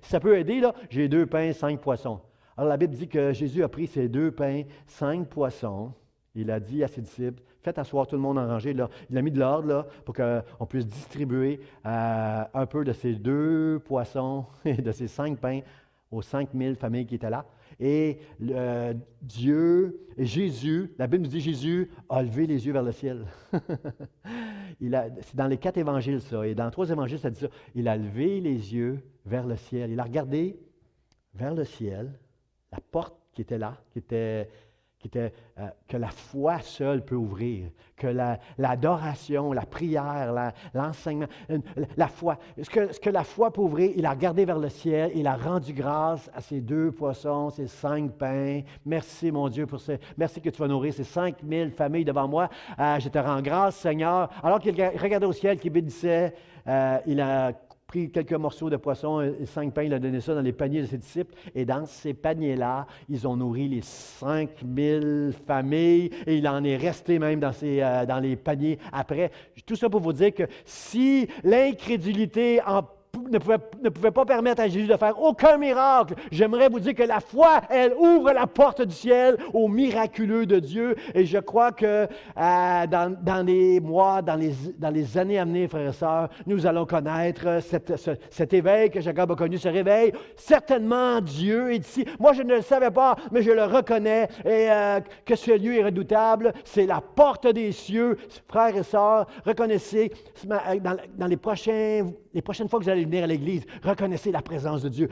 si ça peut aider, là, j'ai 2 pains, 5 poissons. Alors, la Bible dit que Jésus a pris ces 2 pains, 5 poissons, il a dit à ses disciples, faites asseoir tout le monde en rangée. Là. Il a mis de l'ordre là, pour qu'on puisse distribuer un peu de ces 2 poissons et de ces 5 pains aux 5000 familles qui étaient là. Et Jésus, la Bible nous dit Jésus a levé les yeux vers le ciel. C'est dans les 4 évangiles ça, et dans 3 évangiles ça dit ça. Il a levé les yeux vers le ciel. Il a regardé vers le ciel, la porte qui était là, qui que la foi seule peut ouvrir, que l'adoration, la prière, l'enseignement, la foi, ce que la foi peut ouvrir, il a regardé vers le ciel, il a rendu grâce à ces 2 poissons, ces 5 pains. Merci, mon Dieu, merci que tu vas nourrir ces 5000 familles devant moi. Je te rends grâce, Seigneur. Alors qu'il regardait au ciel, qu'il bénissait, il a pris quelques morceaux de poisson et 5 pains, il a donné ça dans les paniers de ses disciples. Et dans ces paniers-là, ils ont nourri les 5000 familles et il en est resté même dans les paniers après. Tout ça pour vous dire que si l'incrédulité ne pouvait pas permettre à Jésus de faire aucun miracle, j'aimerais vous dire que la foi, elle ouvre la porte du ciel au miraculeux de Dieu. Et je crois que dans les mois, dans les années à venir, frères et sœurs, nous allons connaître cet éveil que Jacob a connu, ce réveil. Certainement, Dieu est ici. Moi, je ne le savais pas, mais je le reconnais. Et que ce lieu est redoutable. C'est la porte des cieux. Frères et sœurs, reconnaissez, dans les prochaines fois que vous allez venir à l'Église, reconnaissez la présence de Dieu.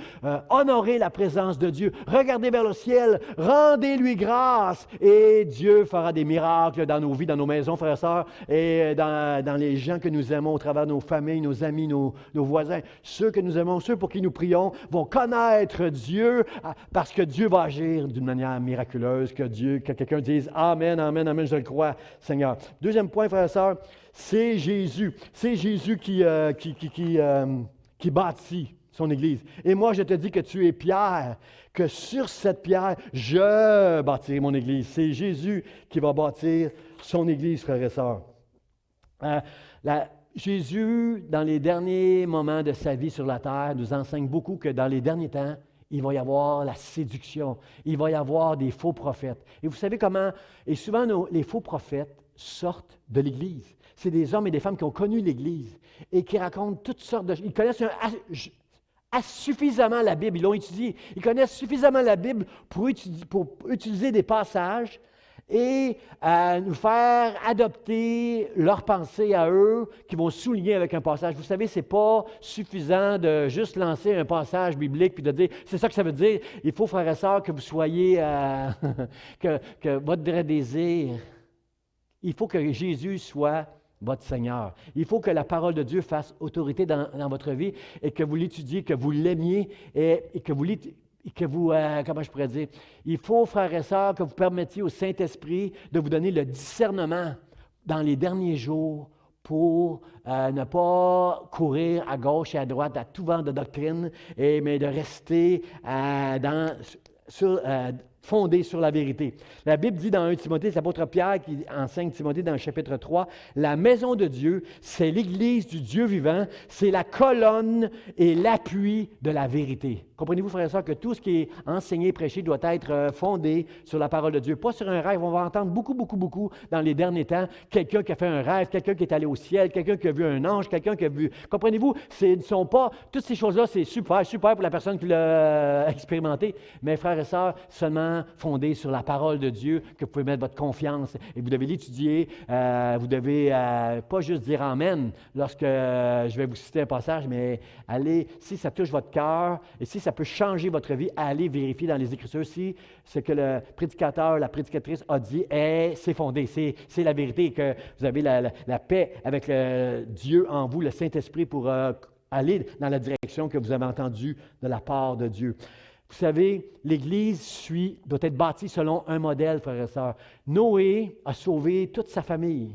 Honorez la présence de Dieu. Regardez vers le ciel. Rendez-lui grâce. Et Dieu fera des miracles dans nos vies, dans nos maisons, frères et sœurs, et dans les gens que nous aimons au travers de nos familles, nos amis, nos voisins. Ceux que nous aimons, ceux pour qui nous prions, vont connaître Dieu parce que Dieu va agir d'une manière miraculeuse, que quelqu'un dise « Amen, Amen, Amen, je le crois, Seigneur ». Deuxième point, frères et sœurs, c'est Jésus. C'est Jésus qui bâtit son Église. Et moi, je te dis que tu es Pierre, que sur cette pierre, je bâtirai mon Église. C'est Jésus qui va bâtir son Église, frères et sœurs. Jésus, dans les derniers moments de sa vie sur la terre, nous enseigne beaucoup que dans les derniers temps, il va y avoir la séduction, il va y avoir des faux prophètes. Et vous savez comment, et souvent les faux prophètes sortent de l'Église. C'est des hommes et des femmes qui ont connu l'Église et qui racontent toutes sortes de choses. Ils connaissent suffisamment la Bible, ils l'ont étudiée. Ils connaissent suffisamment la Bible pour utiliser des passages et nous faire adopter leurs pensées à eux qui vont souligner avec un passage. Vous savez, ce n'est pas suffisant de juste lancer un passage biblique puis de dire, c'est ça que ça veut dire. Il faut, frères et sœurs, que vous soyez, que votre désir, il faut que Jésus soit votre Seigneur. Il faut que la parole de Dieu fasse autorité dans votre vie et que vous l'étudiez, que vous l'aimiez et que vous comment je pourrais dire, il faut, frères et sœurs, que vous permettiez au Saint-Esprit de vous donner le discernement dans les derniers jours pour ne pas courir à gauche et à droite à tout vent de doctrine, mais de rester fondé sur la vérité. La Bible dit dans 1 Timothée, c'est l'apôtre Pierre qui enseigne Timothée dans le chapitre 3, la maison de Dieu, c'est l'Église du Dieu vivant, c'est la colonne et l'appui de la vérité. Comprenez-vous, frères et sœurs, que tout ce qui est enseigné, prêché doit être fondé sur la parole de Dieu, pas sur un rêve. On va entendre beaucoup dans les derniers temps, quelqu'un qui a fait un rêve, quelqu'un qui est allé au ciel, quelqu'un qui a vu un ange, quelqu'un qui a vu... Comprenez-vous, ce ne sont pas... Toutes ces choses-là, c'est super pour la personne qui l'a expérimenté, mais frères et sœurs, seulement fondé sur la parole de Dieu que vous pouvez mettre votre confiance et vous devez l'étudier. Vous devez pas juste dire Amen lorsque je vais vous citer un passage, mais allez, si ça touche votre cœur et si ça peut changer votre vie, allez vérifier dans les Écritures si ce que le prédicateur, la prédicatrice a dit, c'est fondé, c'est la vérité et que vous avez la paix avec Dieu en vous, le Saint-Esprit pour aller dans la direction que vous avez entendue de la part de Dieu. Vous savez, l'Église doit être bâtie selon un modèle, frères et sœurs. Noé a sauvé toute sa famille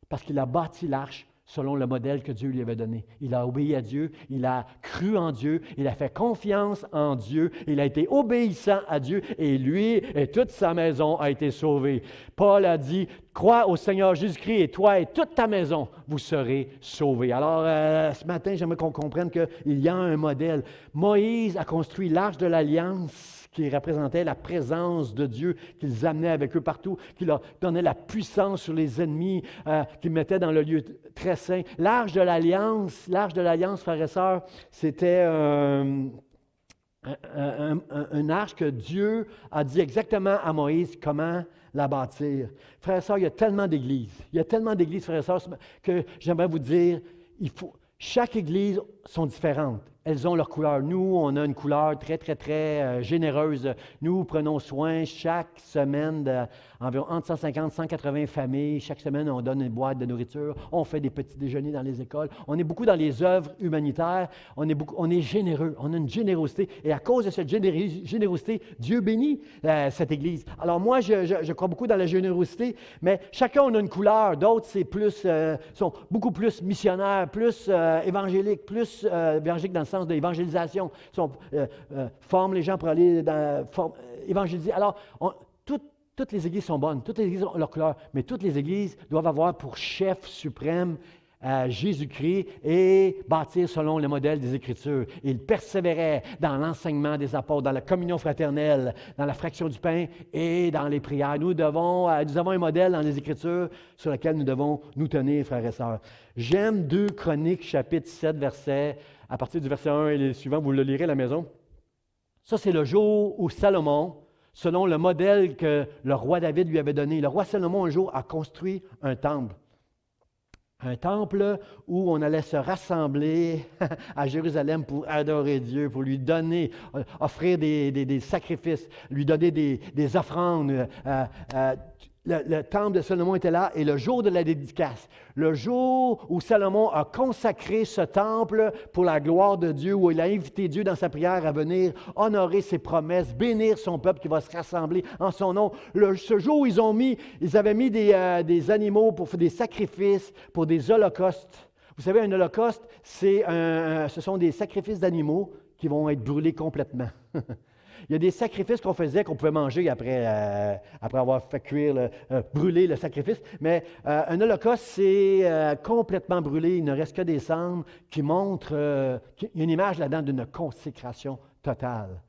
parce qu'il a bâti l'arche selon le modèle que Dieu lui avait donné. Il a obéi à Dieu, il a cru en Dieu, il a fait confiance en Dieu, il a été obéissant à Dieu et lui et toute sa maison a été sauvée. Paul a dit, crois au Seigneur Jésus-Christ et toi et toute ta maison, vous serez sauvés. Alors, ce matin, j'aimerais qu'on comprenne qu'il y a un modèle. Moïse a construit l'arche de l'Alliance qui représentait la présence de Dieu, qu'ils amenaient avec eux partout, qui leur donnait la puissance sur les ennemis, qu'ils mettaient dans le lieu très saint. L'arche de l'Alliance, frères et sœurs, c'était un arche que Dieu a dit exactement à Moïse comment la bâtir. Frères et sœurs, il y a tellement d'églises, frères et sœurs, que j'aimerais vous dire, chaque église sont différentes. Elles ont leur couleur. Nous, on a une couleur très, très, très généreuse. Nous prenons soin chaque semaine d'environ entre 150 et 180 familles. Chaque semaine, on donne une boîte de nourriture. On fait des petits déjeuners dans les écoles. On est beaucoup dans les œuvres humanitaires. On est généreux. On a une générosité. Et à cause de cette générosité, Dieu bénit cette Église. Alors moi, je crois beaucoup dans la générosité, mais chacun, on a une couleur. D'autres, sont beaucoup plus missionnaires, plus évangéliques, plus évangéliques dans le sens de l'évangélisation, forment les gens pour aller évangéliser. Alors, toutes les églises sont bonnes, toutes les églises ont leur couleur, mais toutes les églises doivent avoir pour chef suprême Jésus-Christ et bâtir selon le modèle des Écritures. Il persévérait dans l'enseignement des apôtres, dans la communion fraternelle, dans la fraction du pain et dans les prières. Nous avons un modèle dans les Écritures sur lequel nous devons nous tenir, frères et sœurs. J'aime 2 Chroniques, chapitre 7, à partir du verset 1 et les suivants, vous le lirez à la maison. Ça, c'est le jour où Salomon, selon le modèle que le roi David lui avait donné, le roi Salomon, un jour, a construit un temple. Un temple où on allait se rassembler à Jérusalem pour adorer Dieu, pour lui donner, offrir des sacrifices, lui donner des offrandes. Le temple de Salomon était là et le jour de la dédicace, le jour où Salomon a consacré ce temple pour la gloire de Dieu, où il a invité Dieu dans sa prière à venir honorer ses promesses, bénir son peuple qui va se rassembler en son nom. Ce jour où ils avaient mis des animaux pour faire des sacrifices, pour des holocaustes. Vous savez, un holocauste, ce sont des sacrifices d'animaux qui vont être brûlés complètement. Il y a des sacrifices qu'on faisait, qu'on pouvait manger après avoir fait cuire, brûler le sacrifice. Mais un holocauste, c'est complètement brûlé. Il ne reste que des cendres qui montrent, il y a une image là-dedans d'une consécration totale.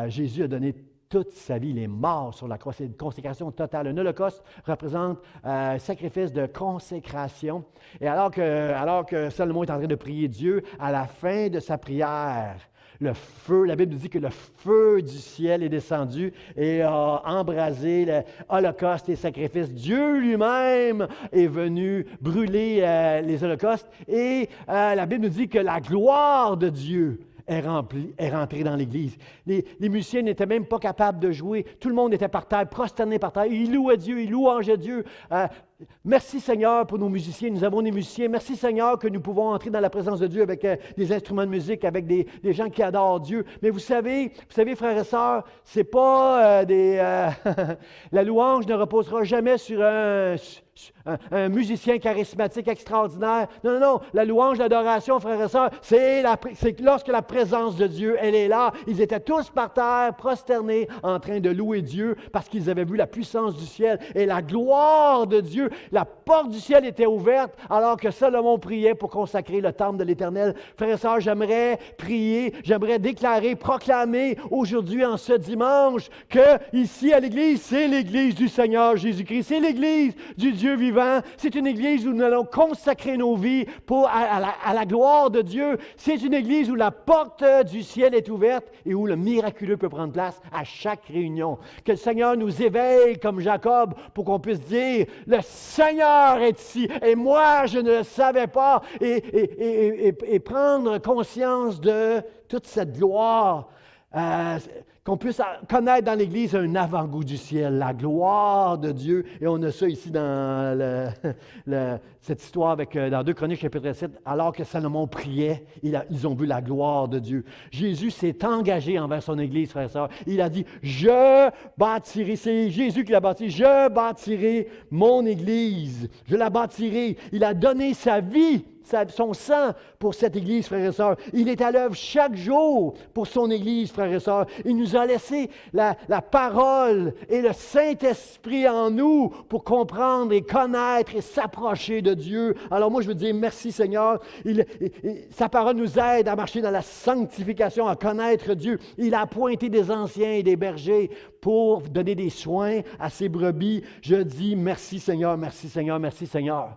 Jésus a donné toute sa vie, il est mort sur la croix. C'est une consécration totale. Un holocauste représente un sacrifice de consécration. Et alors que Salomon est en train de prier Dieu, à la fin de sa prière, le feu, la Bible dit que le feu du ciel est descendu et a embrasé le holocauste et sacrifices. Dieu lui-même est venu brûler les holocaustes et la Bible nous dit que la gloire de Dieu est rentrée dans l'Église. Les musiciens n'étaient même pas capables de jouer. Tout le monde était par terre, prosterné par terre. Ils louaient Dieu, ils louangeaient Dieu. Merci Seigneur pour nos musiciens. Nous avons des musiciens. Merci Seigneur que nous pouvons entrer dans la présence de Dieu avec des instruments de musique, avec des gens qui adorent Dieu. Mais vous savez, frères et sœurs, c'est pas la louange ne reposera jamais sur un musicien charismatique extraordinaire. Non. La louange, l'adoration, frères et sœurs, c'est lorsque la présence de Dieu, elle est là. Ils étaient tous par terre, prosternés, en train de louer Dieu parce qu'ils avaient vu la puissance du ciel et la gloire de Dieu. La porte du ciel était ouverte alors que Salomon priait pour consacrer le temple de l'Éternel. Frères et sœurs, j'aimerais prier, j'aimerais déclarer, proclamer aujourd'hui en ce dimanche que ici à l'Église, c'est l'Église du Seigneur Jésus-Christ. C'est l'Église du Dieu vivant. C'est une Église où nous allons consacrer nos vies à la gloire de Dieu. C'est une Église où la porte du ciel est ouverte et où le miraculeux peut prendre place à chaque réunion. Que le Seigneur nous éveille comme Jacob pour qu'on puisse dire « Le Seigneur est ici et moi je ne le savais pas » et prendre conscience de toute cette gloire. Qu'on puisse connaître dans l'Église un avant-goût du ciel, la gloire de Dieu. Et on a ça ici dans cette histoire dans 2 Chroniques, chapitre 7. Alors que Salomon priait, ils ont vu la gloire de Dieu. Jésus s'est engagé envers son Église, frères et sœurs. Il a dit, je bâtirai, c'est Jésus qui l'a bâti, je bâtirai mon Église, je la bâtirai. Il a donné sa vie, son sang pour cette Église, frères et sœurs. Il est à l'œuvre chaque jour pour son Église, frères et sœurs. Il nous a laissé la parole et le Saint-Esprit en nous pour comprendre et connaître et s'approcher de Dieu. Alors moi, je veux dire merci Seigneur. Sa parole nous aide à marcher dans la sanctification, à connaître Dieu. Il a appointé des anciens et des bergers pour donner des soins à ses brebis. Je dis merci Seigneur, merci Seigneur, merci Seigneur.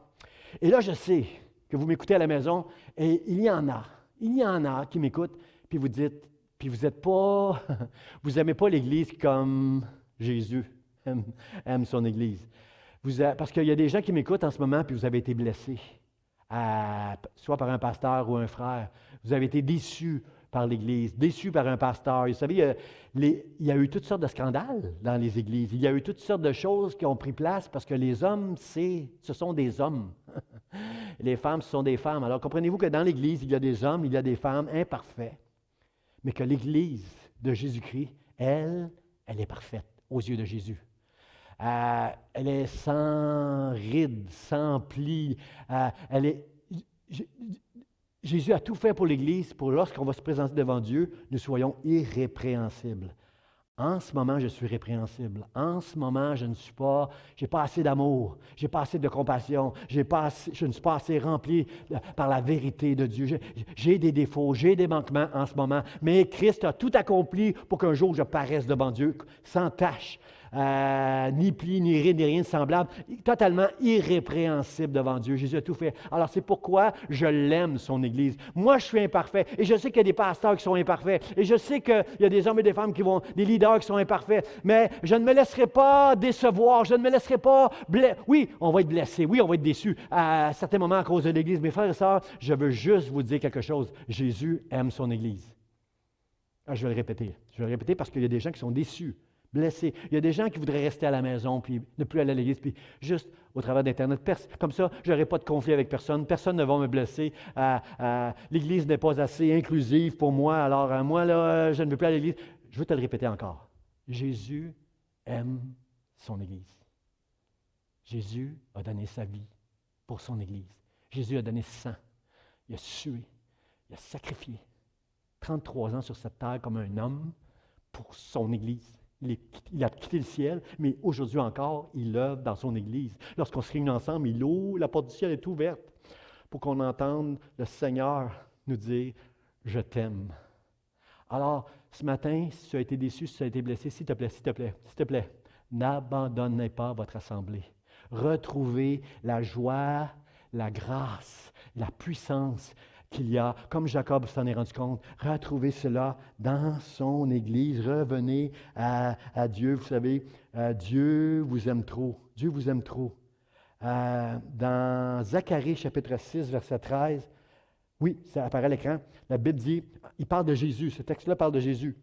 Et là, je sais que vous m'écoutez à la maison, et il y en a qui m'écoutent, puis vous dites, puis vous n'êtes pas, vous n'aimez pas l'Église comme Jésus aime son Église. Parce qu'il y a des gens qui m'écoutent en ce moment, puis vous avez été blessés soit par un pasteur ou un frère. Vous avez été déçus par l'Église, déçus par un pasteur. Vous savez, il y a eu toutes sortes de scandales dans les églises. Il y a eu toutes sortes de choses qui ont pris place parce que les hommes, ce sont des hommes. Les femmes, ce sont des femmes. Alors comprenez-vous que dans l'Église, il y a des hommes, il y a des femmes imparfaits, mais que l'Église de Jésus-Christ, elle est parfaite aux yeux de Jésus. Elle est sans rides, sans plis. Jésus a tout fait pour l'Église, pour lorsqu'on va se présenter devant Dieu, nous soyons irrépréhensibles. En ce moment, je suis répréhensible. En ce moment, je n'ai pas assez d'amour, je n'ai pas assez de compassion, je ne suis pas assez rempli par la vérité de Dieu. J'ai des défauts, j'ai des manquements en ce moment, mais Christ a tout accompli pour qu'un jour je paraisse devant Dieu sans tache. Ni pli, ni ride, ni rien de semblable, totalement irrépréhensible devant Dieu. Jésus a tout fait. Alors c'est pourquoi je l'aime, son Église. Moi, je suis imparfait, et je sais qu'il y a des pasteurs qui sont imparfaits, et je sais qu'il y a des hommes et des femmes des leaders qui sont imparfaits, mais je ne me laisserai pas décevoir, je ne me laisserai pas Oui, on va être blessé, oui, on va être déçu à certains moments à cause de l'Église. Mes frères et sœurs, je veux juste vous dire quelque chose. Jésus aime son Église. Je vais le répéter parce qu'il y a des gens qui sont déçus, blessés. Il y a des gens qui voudraient rester à la maison, puis ne plus aller à l'église, puis juste au travers d'Internet. Comme ça, je n'aurai pas de conflit avec personne. Personne ne va me blesser. L'église n'est pas assez inclusive pour moi, alors moi, là, je ne veux plus aller à l'église. Je veux te le répéter encore. Jésus aime son Église. Jésus a donné sa vie pour son Église. Jésus a donné sang. Il a sué. Il a sacrifié. 33 ans sur cette terre comme un homme pour son Église. Il a quitté le ciel, mais aujourd'hui encore, il œuvre dans son Église. Lorsqu'on se réunit ensemble, la porte du ciel est ouverte pour qu'on entende le Seigneur nous dire « Je t'aime ». Alors, ce matin, si tu as été déçu, si tu as été blessé, s'il te plaît, n'abandonnez pas votre assemblée. Retrouvez la joie, la grâce, la puissance qu'il y a, comme Jacob s'en est rendu compte, retrouvez cela dans son Église. Revenez à Dieu. Vous savez, Dieu vous aime trop. Dieu vous aime trop. Dans Zacharie, chapitre 6, verset 13, oui, ça apparaît à l'écran, la Bible dit, il parle de Jésus, ce texte-là parle de Jésus.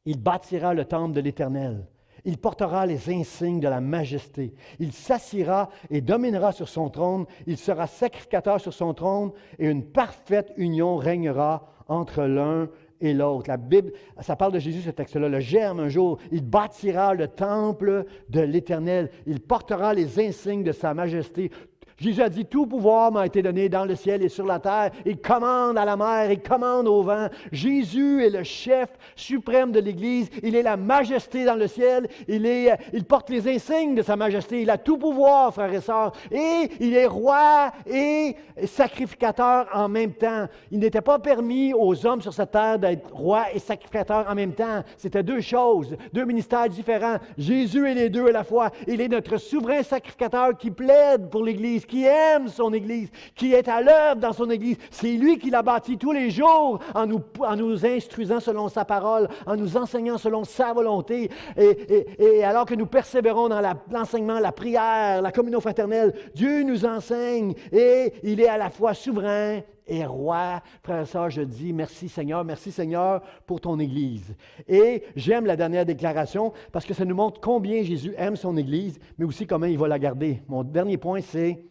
Il bâtira le temple de l'Éternel. Il portera les insignes de la majesté. Il s'assiera et dominera sur son trône. Il sera sacrificateur sur son trône et une parfaite union régnera entre l'un et l'autre. La Bible, ça parle de Jésus, ce texte-là. Le germe, un jour, il bâtira le temple de l'Éternel. Il portera les insignes de sa majesté. Jésus a dit, tout pouvoir m'a été donné dans le ciel et sur la terre. Il commande à la mer, il commande au vent. Jésus est le chef suprême de l'Église. Il est la majesté dans le ciel. Il porte les insignes de sa majesté. Il a tout pouvoir, frères et sœurs. Et il est roi et sacrificateur en même temps. Il n'était pas permis aux hommes sur cette terre d'être roi et sacrificateur en même temps. C'était deux choses, deux ministères différents. Jésus est les deux à la fois. Il est notre souverain sacrificateur qui plaide pour l'Église, qui aime son Église, qui est à l'œuvre dans son Église. C'est lui qui l'a bâti tous les jours en nous instruisant selon sa parole, en nous enseignant selon sa volonté. Et alors que nous persévérons dans l'enseignement, la prière, la communion fraternelle, Dieu nous enseigne et il est à la fois souverain et roi. Frères et sœurs, je dis merci Seigneur pour ton Église. Et j'aime la dernière déclaration parce que ça nous montre combien Jésus aime son Église, mais aussi comment il va la garder. Mon dernier point, c'est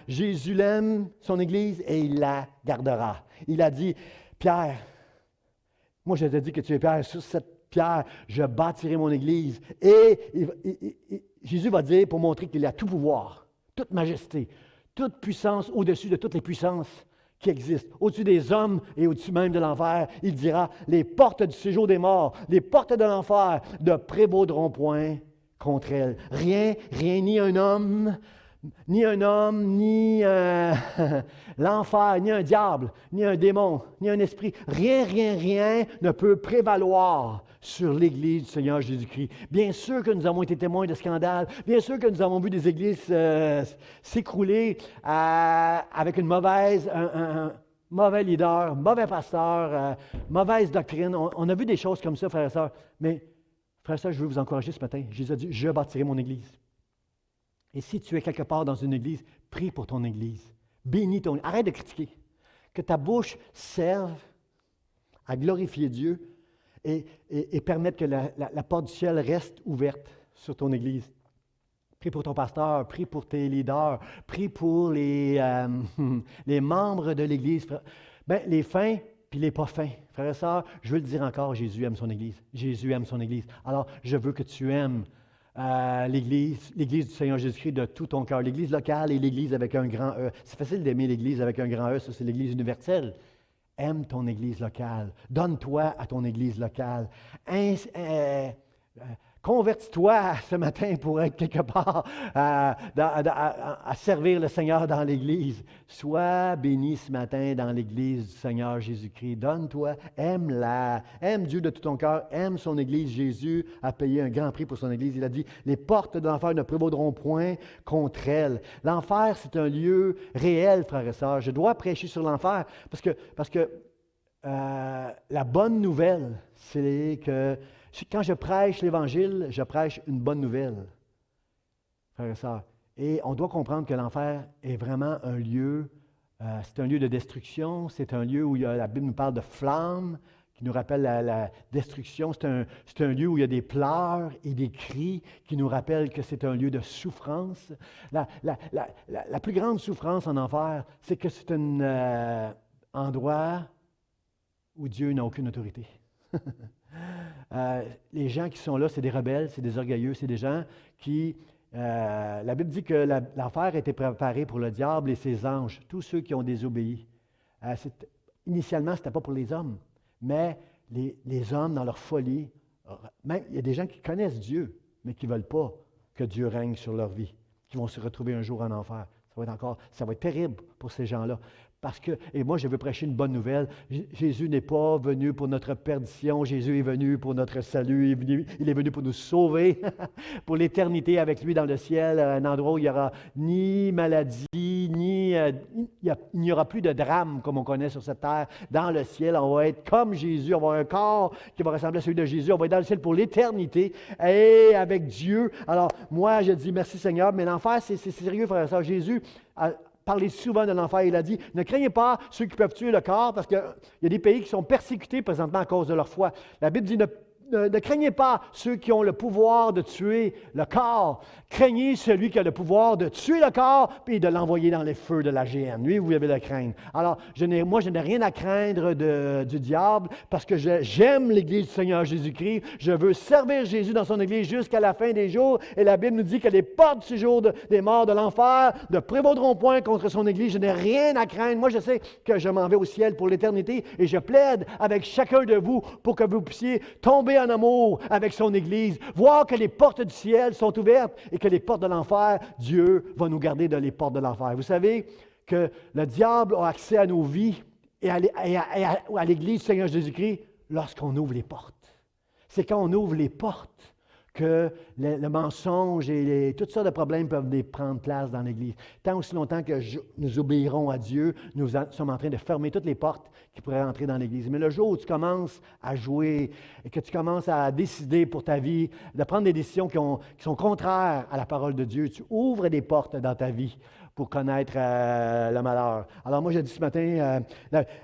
Jésus aime son Église et il la gardera. Il a dit, Pierre, moi je te dis que tu es Pierre, sur cette pierre, je bâtirai mon Église. Et Jésus va dire, pour montrer qu'il a tout pouvoir, toute majesté, toute puissance au-dessus de toutes les puissances qui existent, au-dessus des hommes et au-dessus même de l'enfer, il dira, les portes du séjour des morts, les portes de l'enfer ne prévaudront point contre elles. Rien, ni un homme, ni l'enfer, ni un diable, ni un démon, ni un esprit. Rien ne peut prévaloir sur l'Église du Seigneur Jésus-Christ. Bien sûr que nous avons été témoins de scandales. Bien sûr que nous avons vu des églises s'écrouler avec un mauvais leader, mauvais pasteur, mauvaise doctrine. On a vu des choses comme ça, frères et sœurs. Mais, frères et sœurs, je veux vous encourager ce matin. Jésus a dit, je bâtirai mon Église. Et si tu es quelque part dans une église, prie pour ton église. bénis ton... Arrête de critiquer. Que ta bouche serve à glorifier Dieu et permettre que la porte du ciel reste ouverte sur ton Église. Prie pour ton pasteur, prie pour tes leaders, prie pour les membres de l'Église. Ben, les fins puis les pas fins. Frères et sœurs, je veux le dire encore, Jésus aime son Église. Jésus aime son Église. Alors, je veux que tu aimes l'Église du Seigneur Jésus-Christ de tout ton cœur. L'Église locale et l'Église avec un grand E. C'est facile d'aimer l'Église avec un grand E, ça c'est l'Église universelle. Aime ton Église locale. Donne-toi à ton Église locale. Convertis-toi ce matin pour être quelque part à servir le Seigneur dans l'Église. Sois béni ce matin dans l'Église du Seigneur Jésus-Christ. Donne-toi, aime-la, aime Dieu de tout ton cœur, aime son Église. Jésus a payé un grand prix pour son Église. Il a dit, les portes de l'enfer ne prévaudront point contre elle. L'enfer, c'est un lieu réel, frères et sœurs. Je dois prêcher sur l'enfer parce que la bonne nouvelle, c'est que quand je prêche l'Évangile, je prêche une bonne nouvelle, frères et sœurs. Et on doit comprendre que l'enfer est vraiment un lieu, c'est un lieu de destruction, c'est un lieu où la Bible nous parle de flammes, qui nous rappelle la destruction. C'est un lieu où il y a des pleurs et des cris qui nous rappellent que c'est un lieu de souffrance. La plus grande souffrance en enfer, c'est que c'est un endroit où Dieu n'a aucune autorité. Les gens qui sont là, c'est des rebelles, c'est des orgueilleux, c'est des gens qui... la Bible dit que l'enfer était préparé pour le diable et ses anges, tous ceux qui ont désobéi. Initialement, ce n'était pas pour les hommes, mais les hommes, dans leur folie, même, il y a des gens qui connaissent Dieu, mais qui ne veulent pas que Dieu règne sur leur vie, qui vont se retrouver un jour en enfer. Ça va être terrible pour ces gens-là. Et moi, je veux prêcher une bonne nouvelle. Jésus n'est pas venu pour notre perdition. Jésus est venu pour notre salut. Il est venu pour nous sauver, pour l'éternité avec lui dans le ciel, un endroit où il n'y aura ni maladie, il n'y aura plus de drame comme on connaît sur cette terre. Dans le ciel, on va être comme Jésus. On va avoir un corps qui va ressembler à celui de Jésus. On va être dans le ciel pour l'éternité et avec Dieu. Alors, moi, je dis merci Seigneur, mais l'enfer, c'est sérieux, frère et sœur. Jésus a parlé souvent de l'enfer. Il a dit, ne craignez pas ceux qui peuvent tuer le corps, parce qu'il y a des pays qui sont persécutés présentement à cause de leur foi. La Bible dit, ne craignez pas ceux qui ont le pouvoir de tuer le corps. Craignez celui qui a le pouvoir de tuer le corps et de l'envoyer dans les feux de la géhenne. Lui, vous avez le craindre. Alors, moi, je n'ai rien à craindre du diable parce que j'aime l'Église du Seigneur Jésus-Christ. Je veux servir Jésus dans son Église jusqu'à la fin des jours. Et la Bible nous dit que les portes du séjour des morts de l'enfer ne prévaudront point contre son Église. Je n'ai rien à craindre. Moi, je sais que je m'en vais au ciel pour l'éternité et je plaide avec chacun de vous pour que vous puissiez tomber en amour avec son Église, voir que les portes du ciel sont ouvertes et que les portes de l'enfer, Dieu va nous garder de les portes de l'enfer. Vous savez que le diable a accès à nos vies et à l'Église du Seigneur Jésus-Christ lorsqu'on ouvre les portes. C'est quand on ouvre les portes que le mensonge et toutes sortes de problèmes peuvent prendre place dans l'Église. Tant aussi longtemps que nous obéirons à Dieu, nous sommes en train de fermer toutes les portes qui pourraient entrer dans l'Église. Mais le jour où tu commences à jouer et que tu commences à décider pour ta vie, de prendre des décisions qui sont contraires à la parole de Dieu, tu ouvres des portes dans ta vie pour connaître le malheur. Alors moi, je dis ce matin,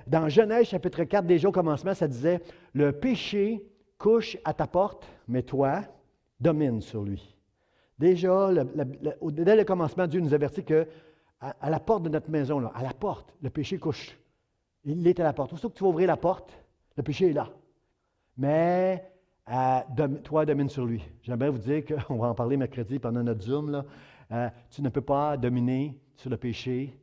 dans Genèse chapitre 4, déjà au commencement, ça disait, « Le péché couche à ta porte, mais toi, domine sur lui. » Déjà, dès le commencement, Dieu nous avertit qu'à la porte de notre maison, là, à la porte, le péché couche. Il est à la porte. Aussitôt que tu vas ouvrir la porte, le péché est là. Mais toi, domine sur lui. J'aimerais vous dire qu'on va en parler mercredi pendant notre Zoom. Là. Tu ne peux pas dominer sur le péché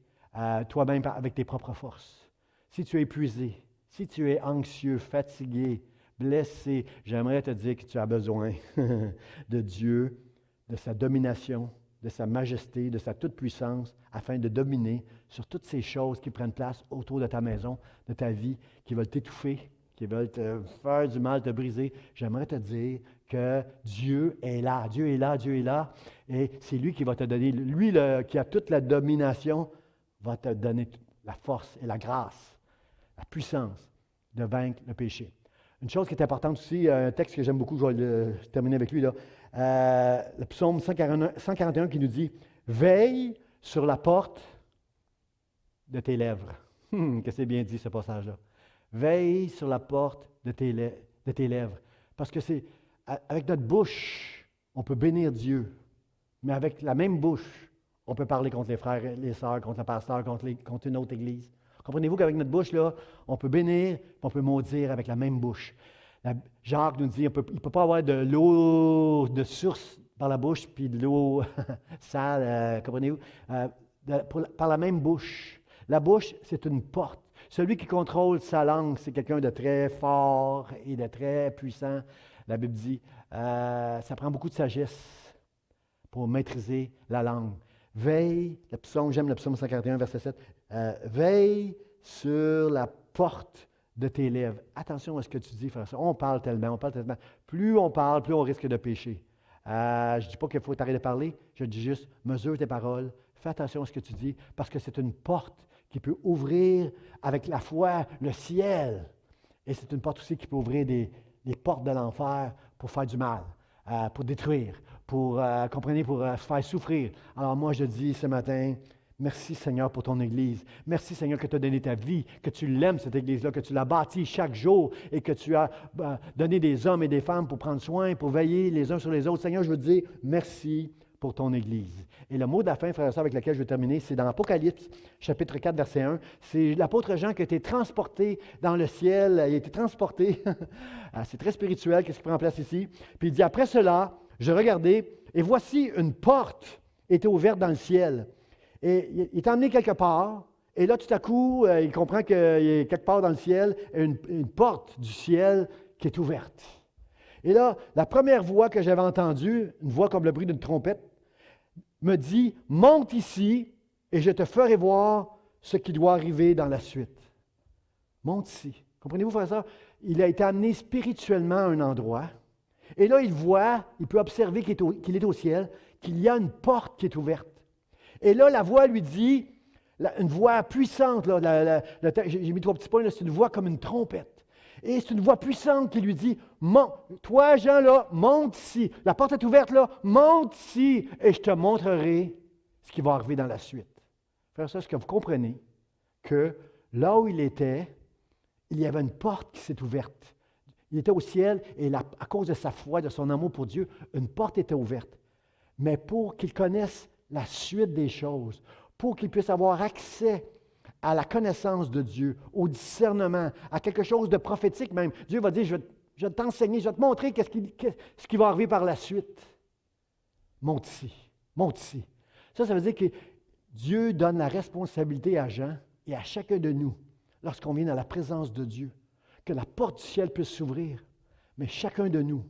toi-même avec tes propres forces. Si tu es épuisé, si tu es anxieux, fatigué, blessé, j'aimerais te dire que tu as besoin de Dieu, de sa domination, de sa majesté, de sa toute-puissance, afin de dominer sur toutes ces choses qui prennent place autour de ta maison, de ta vie, qui veulent t'étouffer, qui veulent te faire du mal, te briser. J'aimerais te dire que Dieu est là, Dieu est là, Dieu est là, et c'est lui qui va te donner, lui qui a toute la domination, va te donner la force et la grâce, la puissance de vaincre le péché. Une chose qui est importante aussi, un texte que j'aime beaucoup, je vais terminer avec lui, là, le psaume 141 qui nous dit « Veille sur la porte de tes lèvres. Que c'est bien dit ce passage-là. Veille sur la porte de tes lèvres. Parce que c'est avec notre bouche, on peut bénir Dieu. Mais avec la même bouche, on peut parler contre les frères et les sœurs, contre le pasteur, contre une autre église. Comprenez-vous qu'avec notre bouche, là, on peut bénir, on peut maudire avec la même bouche. Jacques nous dit, il ne peut pas avoir de l'eau de source par la bouche, puis de l'eau sale, comprenez-vous, par la même bouche. La bouche, c'est une porte. Celui qui contrôle sa langue, c'est quelqu'un de très fort et de très puissant. La Bible dit, ça prend beaucoup de sagesse pour maîtriser la langue. Veille, j'aime le psaume 141, verset 7, veille sur la porte de tes lèvres. Attention à ce que tu dis, frère. On parle tellement. Plus on parle, plus on risque de pécher. Je ne dis pas qu'il faut t'arrêter de parler, je dis juste, mesure tes paroles, fais attention à ce que tu dis, parce que c'est une porte qui peut ouvrir avec la foi le ciel. Et c'est une porte aussi qui peut ouvrir des portes de l'enfer pour faire du mal, pour détruire, pour faire souffrir. Alors moi, je dis ce matin, merci Seigneur pour ton Église. Merci Seigneur que tu as donné ta vie, que tu l'aimes cette Église-là, que tu l'as bâtie chaque jour et que tu as donné des hommes et des femmes pour prendre soin, pour veiller les uns sur les autres. Seigneur, je veux te dire merci pour ton Église. Et le mot de la fin, frères et sœurs, avec lequel je vais terminer, c'est dans l'Apocalypse, chapitre 4, verset 1. C'est l'apôtre Jean qui a été transporté dans le ciel. Il a été transporté. C'est très spirituel, qu'est-ce qui prend place ici. Puis il dit, après cela, je regardais, et voici une porte était ouverte dans le ciel. Et il est emmené quelque part, et là, tout à coup, il comprend qu'il est quelque part dans le ciel, une porte du ciel qui est ouverte. Et là, la première voix que j'avais entendue, une voix comme le bruit d'une trompette, me dit, monte ici, et je te ferai voir ce qui doit arriver dans la suite. Monte ici. Comprenez-vous, frère et sœur? Il a été amené spirituellement à un endroit, et là, il peut observer qu'il est au ciel, qu'il y a une porte qui est ouverte. Et là, la voix lui dit, une voix puissante, là, j'ai mis 3 petits points, là, c'est une voix comme une trompette. Et c'est une voix puissante qui lui dit, toi, Jean, là, monte ici. La porte est ouverte, là, monte ici, et je te montrerai ce qui va arriver dans la suite. Frère, ça, est-ce que vous comprenez que là où il était, il y avait une porte qui s'est ouverte. Il était au ciel, et à cause de sa foi, de son amour pour Dieu, une porte était ouverte. Mais pour qu'il connaisse la suite des choses, pour qu'il puisse avoir accès à la connaissance de Dieu, au discernement, à quelque chose de prophétique même. Dieu va dire, je vais t'enseigner, je vais te montrer ce qui va arriver par la suite. Monte ici, monte ici. Ça veut dire que Dieu donne la responsabilité à Jean et à chacun de nous, lorsqu'on vient dans la présence de Dieu, que la porte du ciel puisse s'ouvrir. Mais chacun de nous,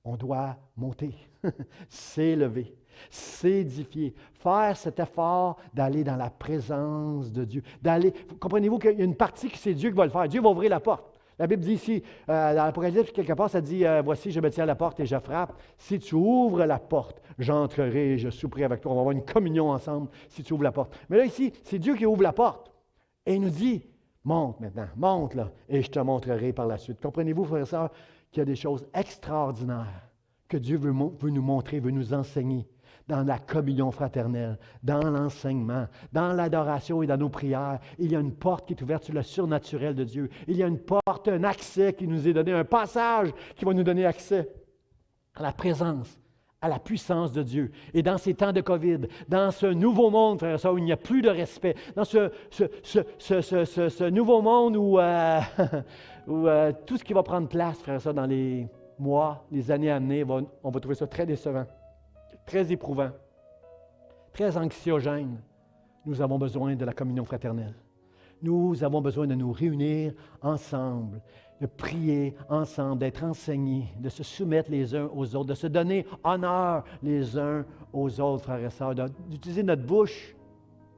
on doit monter, s'élever, s'édifier, faire cet effort d'aller dans la présence de Dieu. Comprenez-vous qu'il y a une partie qui c'est Dieu qui va le faire. Dieu va ouvrir la porte. La Bible dit ici, dans l'Apocalypse, quelque part, ça dit, voici, je me tiens à la porte et je frappe. Si tu ouvres la porte, j'entrerai et je souperai avec toi. On va avoir une communion ensemble si tu ouvres la porte. Mais là, ici, c'est Dieu qui ouvre la porte. Et il nous dit, monte maintenant, monte là, et je te montrerai par la suite. Comprenez-vous, frères et sœurs, qu'il y a des choses extraordinaires que Dieu veut nous montrer, veut nous enseigner dans la communion fraternelle, dans l'enseignement, dans l'adoration et dans nos prières. Il y a une porte qui est ouverte sur le surnaturel de Dieu. Il y a une porte, un accès qui nous est donné, un passage qui va nous donner accès à la présence, à la puissance de Dieu. Et dans ces temps de COVID, dans ce nouveau monde, frères et sœurs, où il n'y a plus de respect, dans ce nouveau monde où, où tout ce qui va prendre place, frères et sœurs, dans les mois, les années à venir, on va trouver ça très décevant, très éprouvant, très anxiogène. Nous avons besoin de la communion fraternelle. Nous avons besoin de nous réunir ensemble, de prier ensemble, d'être enseignés, de se soumettre les uns aux autres, de se donner honneur les uns aux autres, frères et sœurs, d'utiliser notre bouche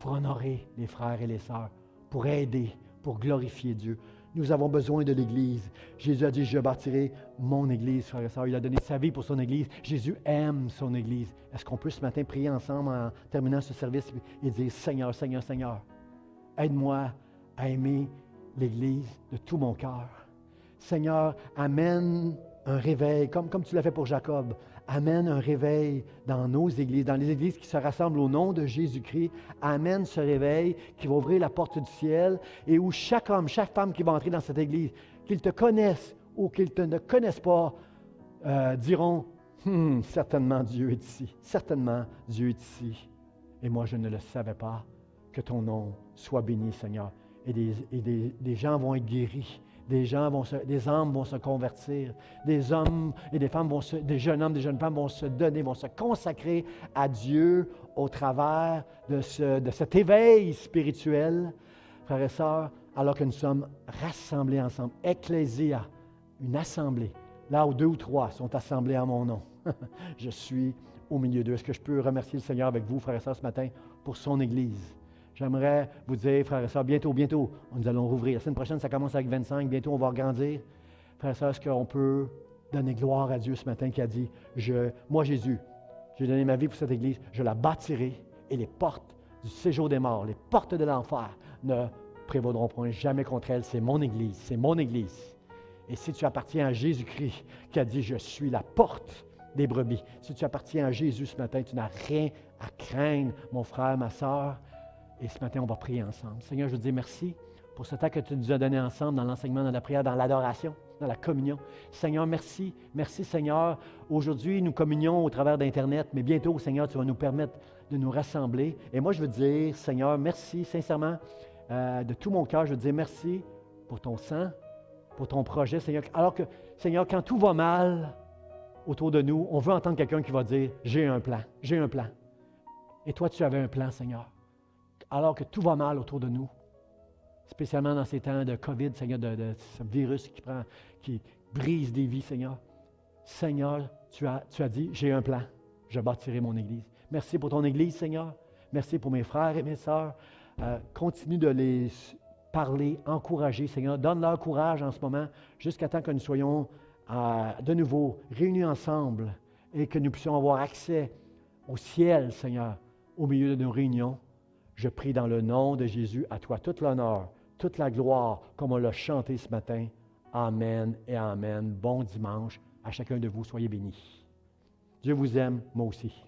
pour honorer les frères et les sœurs, pour aider, pour glorifier Dieu. Nous avons besoin de l'Église. Jésus a dit, je bâtirai mon Église, frères et sœurs. Il a donné sa vie pour son Église. Jésus aime son Église. Est-ce qu'on peut ce matin prier ensemble en terminant ce service et dire, Seigneur, Seigneur, Seigneur, aide-moi à aimer l'Église de tout mon cœur. Seigneur, amène un réveil, comme tu l'as fait pour Jacob. Amène un réveil dans nos églises, dans les églises qui se rassemblent au nom de Jésus-Christ. Amène ce réveil qui va ouvrir la porte du ciel et où chaque homme, chaque femme qui va entrer dans cette église, qu'ils te connaissent ou qu'ils ne connaissent pas, diront, certainement Dieu est ici, certainement Dieu est ici. Et moi, je ne le savais pas. Que ton nom soit béni, Seigneur. Et des gens vont être guéris. Des âmes vont se convertir. Des hommes et des femmes des jeunes hommes, des jeunes femmes vont se donner, vont se consacrer à Dieu au travers de cet éveil spirituel. Frères et sœurs, alors que nous sommes rassemblés ensemble, ecclésia, une assemblée, là où 2 ou 3 sont assemblés en mon nom. Je suis au milieu d'eux. Est-ce que je peux remercier le Seigneur avec vous, frères et sœurs, ce matin, pour son Église? J'aimerais vous dire, frères et sœurs, bientôt, nous allons rouvrir. La semaine prochaine, ça commence avec 25. Bientôt, on va grandir. Frères et sœurs, est-ce qu'on peut donner gloire à Dieu ce matin qui a dit, moi, Jésus, j'ai donné ma vie pour cette Église, je la bâtirai et les portes du séjour des morts, les portes de l'enfer ne prévaudront point jamais contre elle. C'est mon Église, c'est mon Église. Et si tu appartiens à Jésus-Christ qui a dit, je suis la porte des brebis, si tu appartiens à Jésus ce matin, tu n'as rien à craindre, mon frère, ma sœur. Et ce matin, on va prier ensemble. Seigneur, je te dis merci pour ce temps que tu nous as donné ensemble dans l'enseignement, dans la prière, dans l'adoration, dans la communion. Seigneur, merci. Merci, Seigneur. Aujourd'hui, nous communions au travers d'Internet, mais bientôt, Seigneur, tu vas nous permettre de nous rassembler. Et moi, je veux dire, Seigneur, merci, sincèrement, de tout mon cœur, je veux dire merci pour ton sang, pour ton projet, Seigneur. Alors que, Seigneur, quand tout va mal autour de nous, on veut entendre quelqu'un qui va dire, j'ai un plan, j'ai un plan. Et toi, tu avais un plan, Seigneur. Alors que tout va mal autour de nous, spécialement dans ces temps de COVID, Seigneur, de ce virus qui brise des vies, Seigneur. Seigneur, tu as dit, j'ai un plan, je bâtirai mon Église. Merci pour ton Église, Seigneur. Merci pour mes frères et mes sœurs. Continue de les parler, encourager, Seigneur. Donne-leur courage en ce moment, jusqu'à temps que nous soyons de nouveau réunis ensemble et que nous puissions avoir accès au ciel, Seigneur, au milieu de nos réunions. Je prie dans le nom de Jésus, à toi toute l'honneur, toute la gloire, comme on l'a chanté ce matin. Amen et amen. Bon dimanche à chacun de vous. Soyez bénis. Dieu vous aime, moi aussi.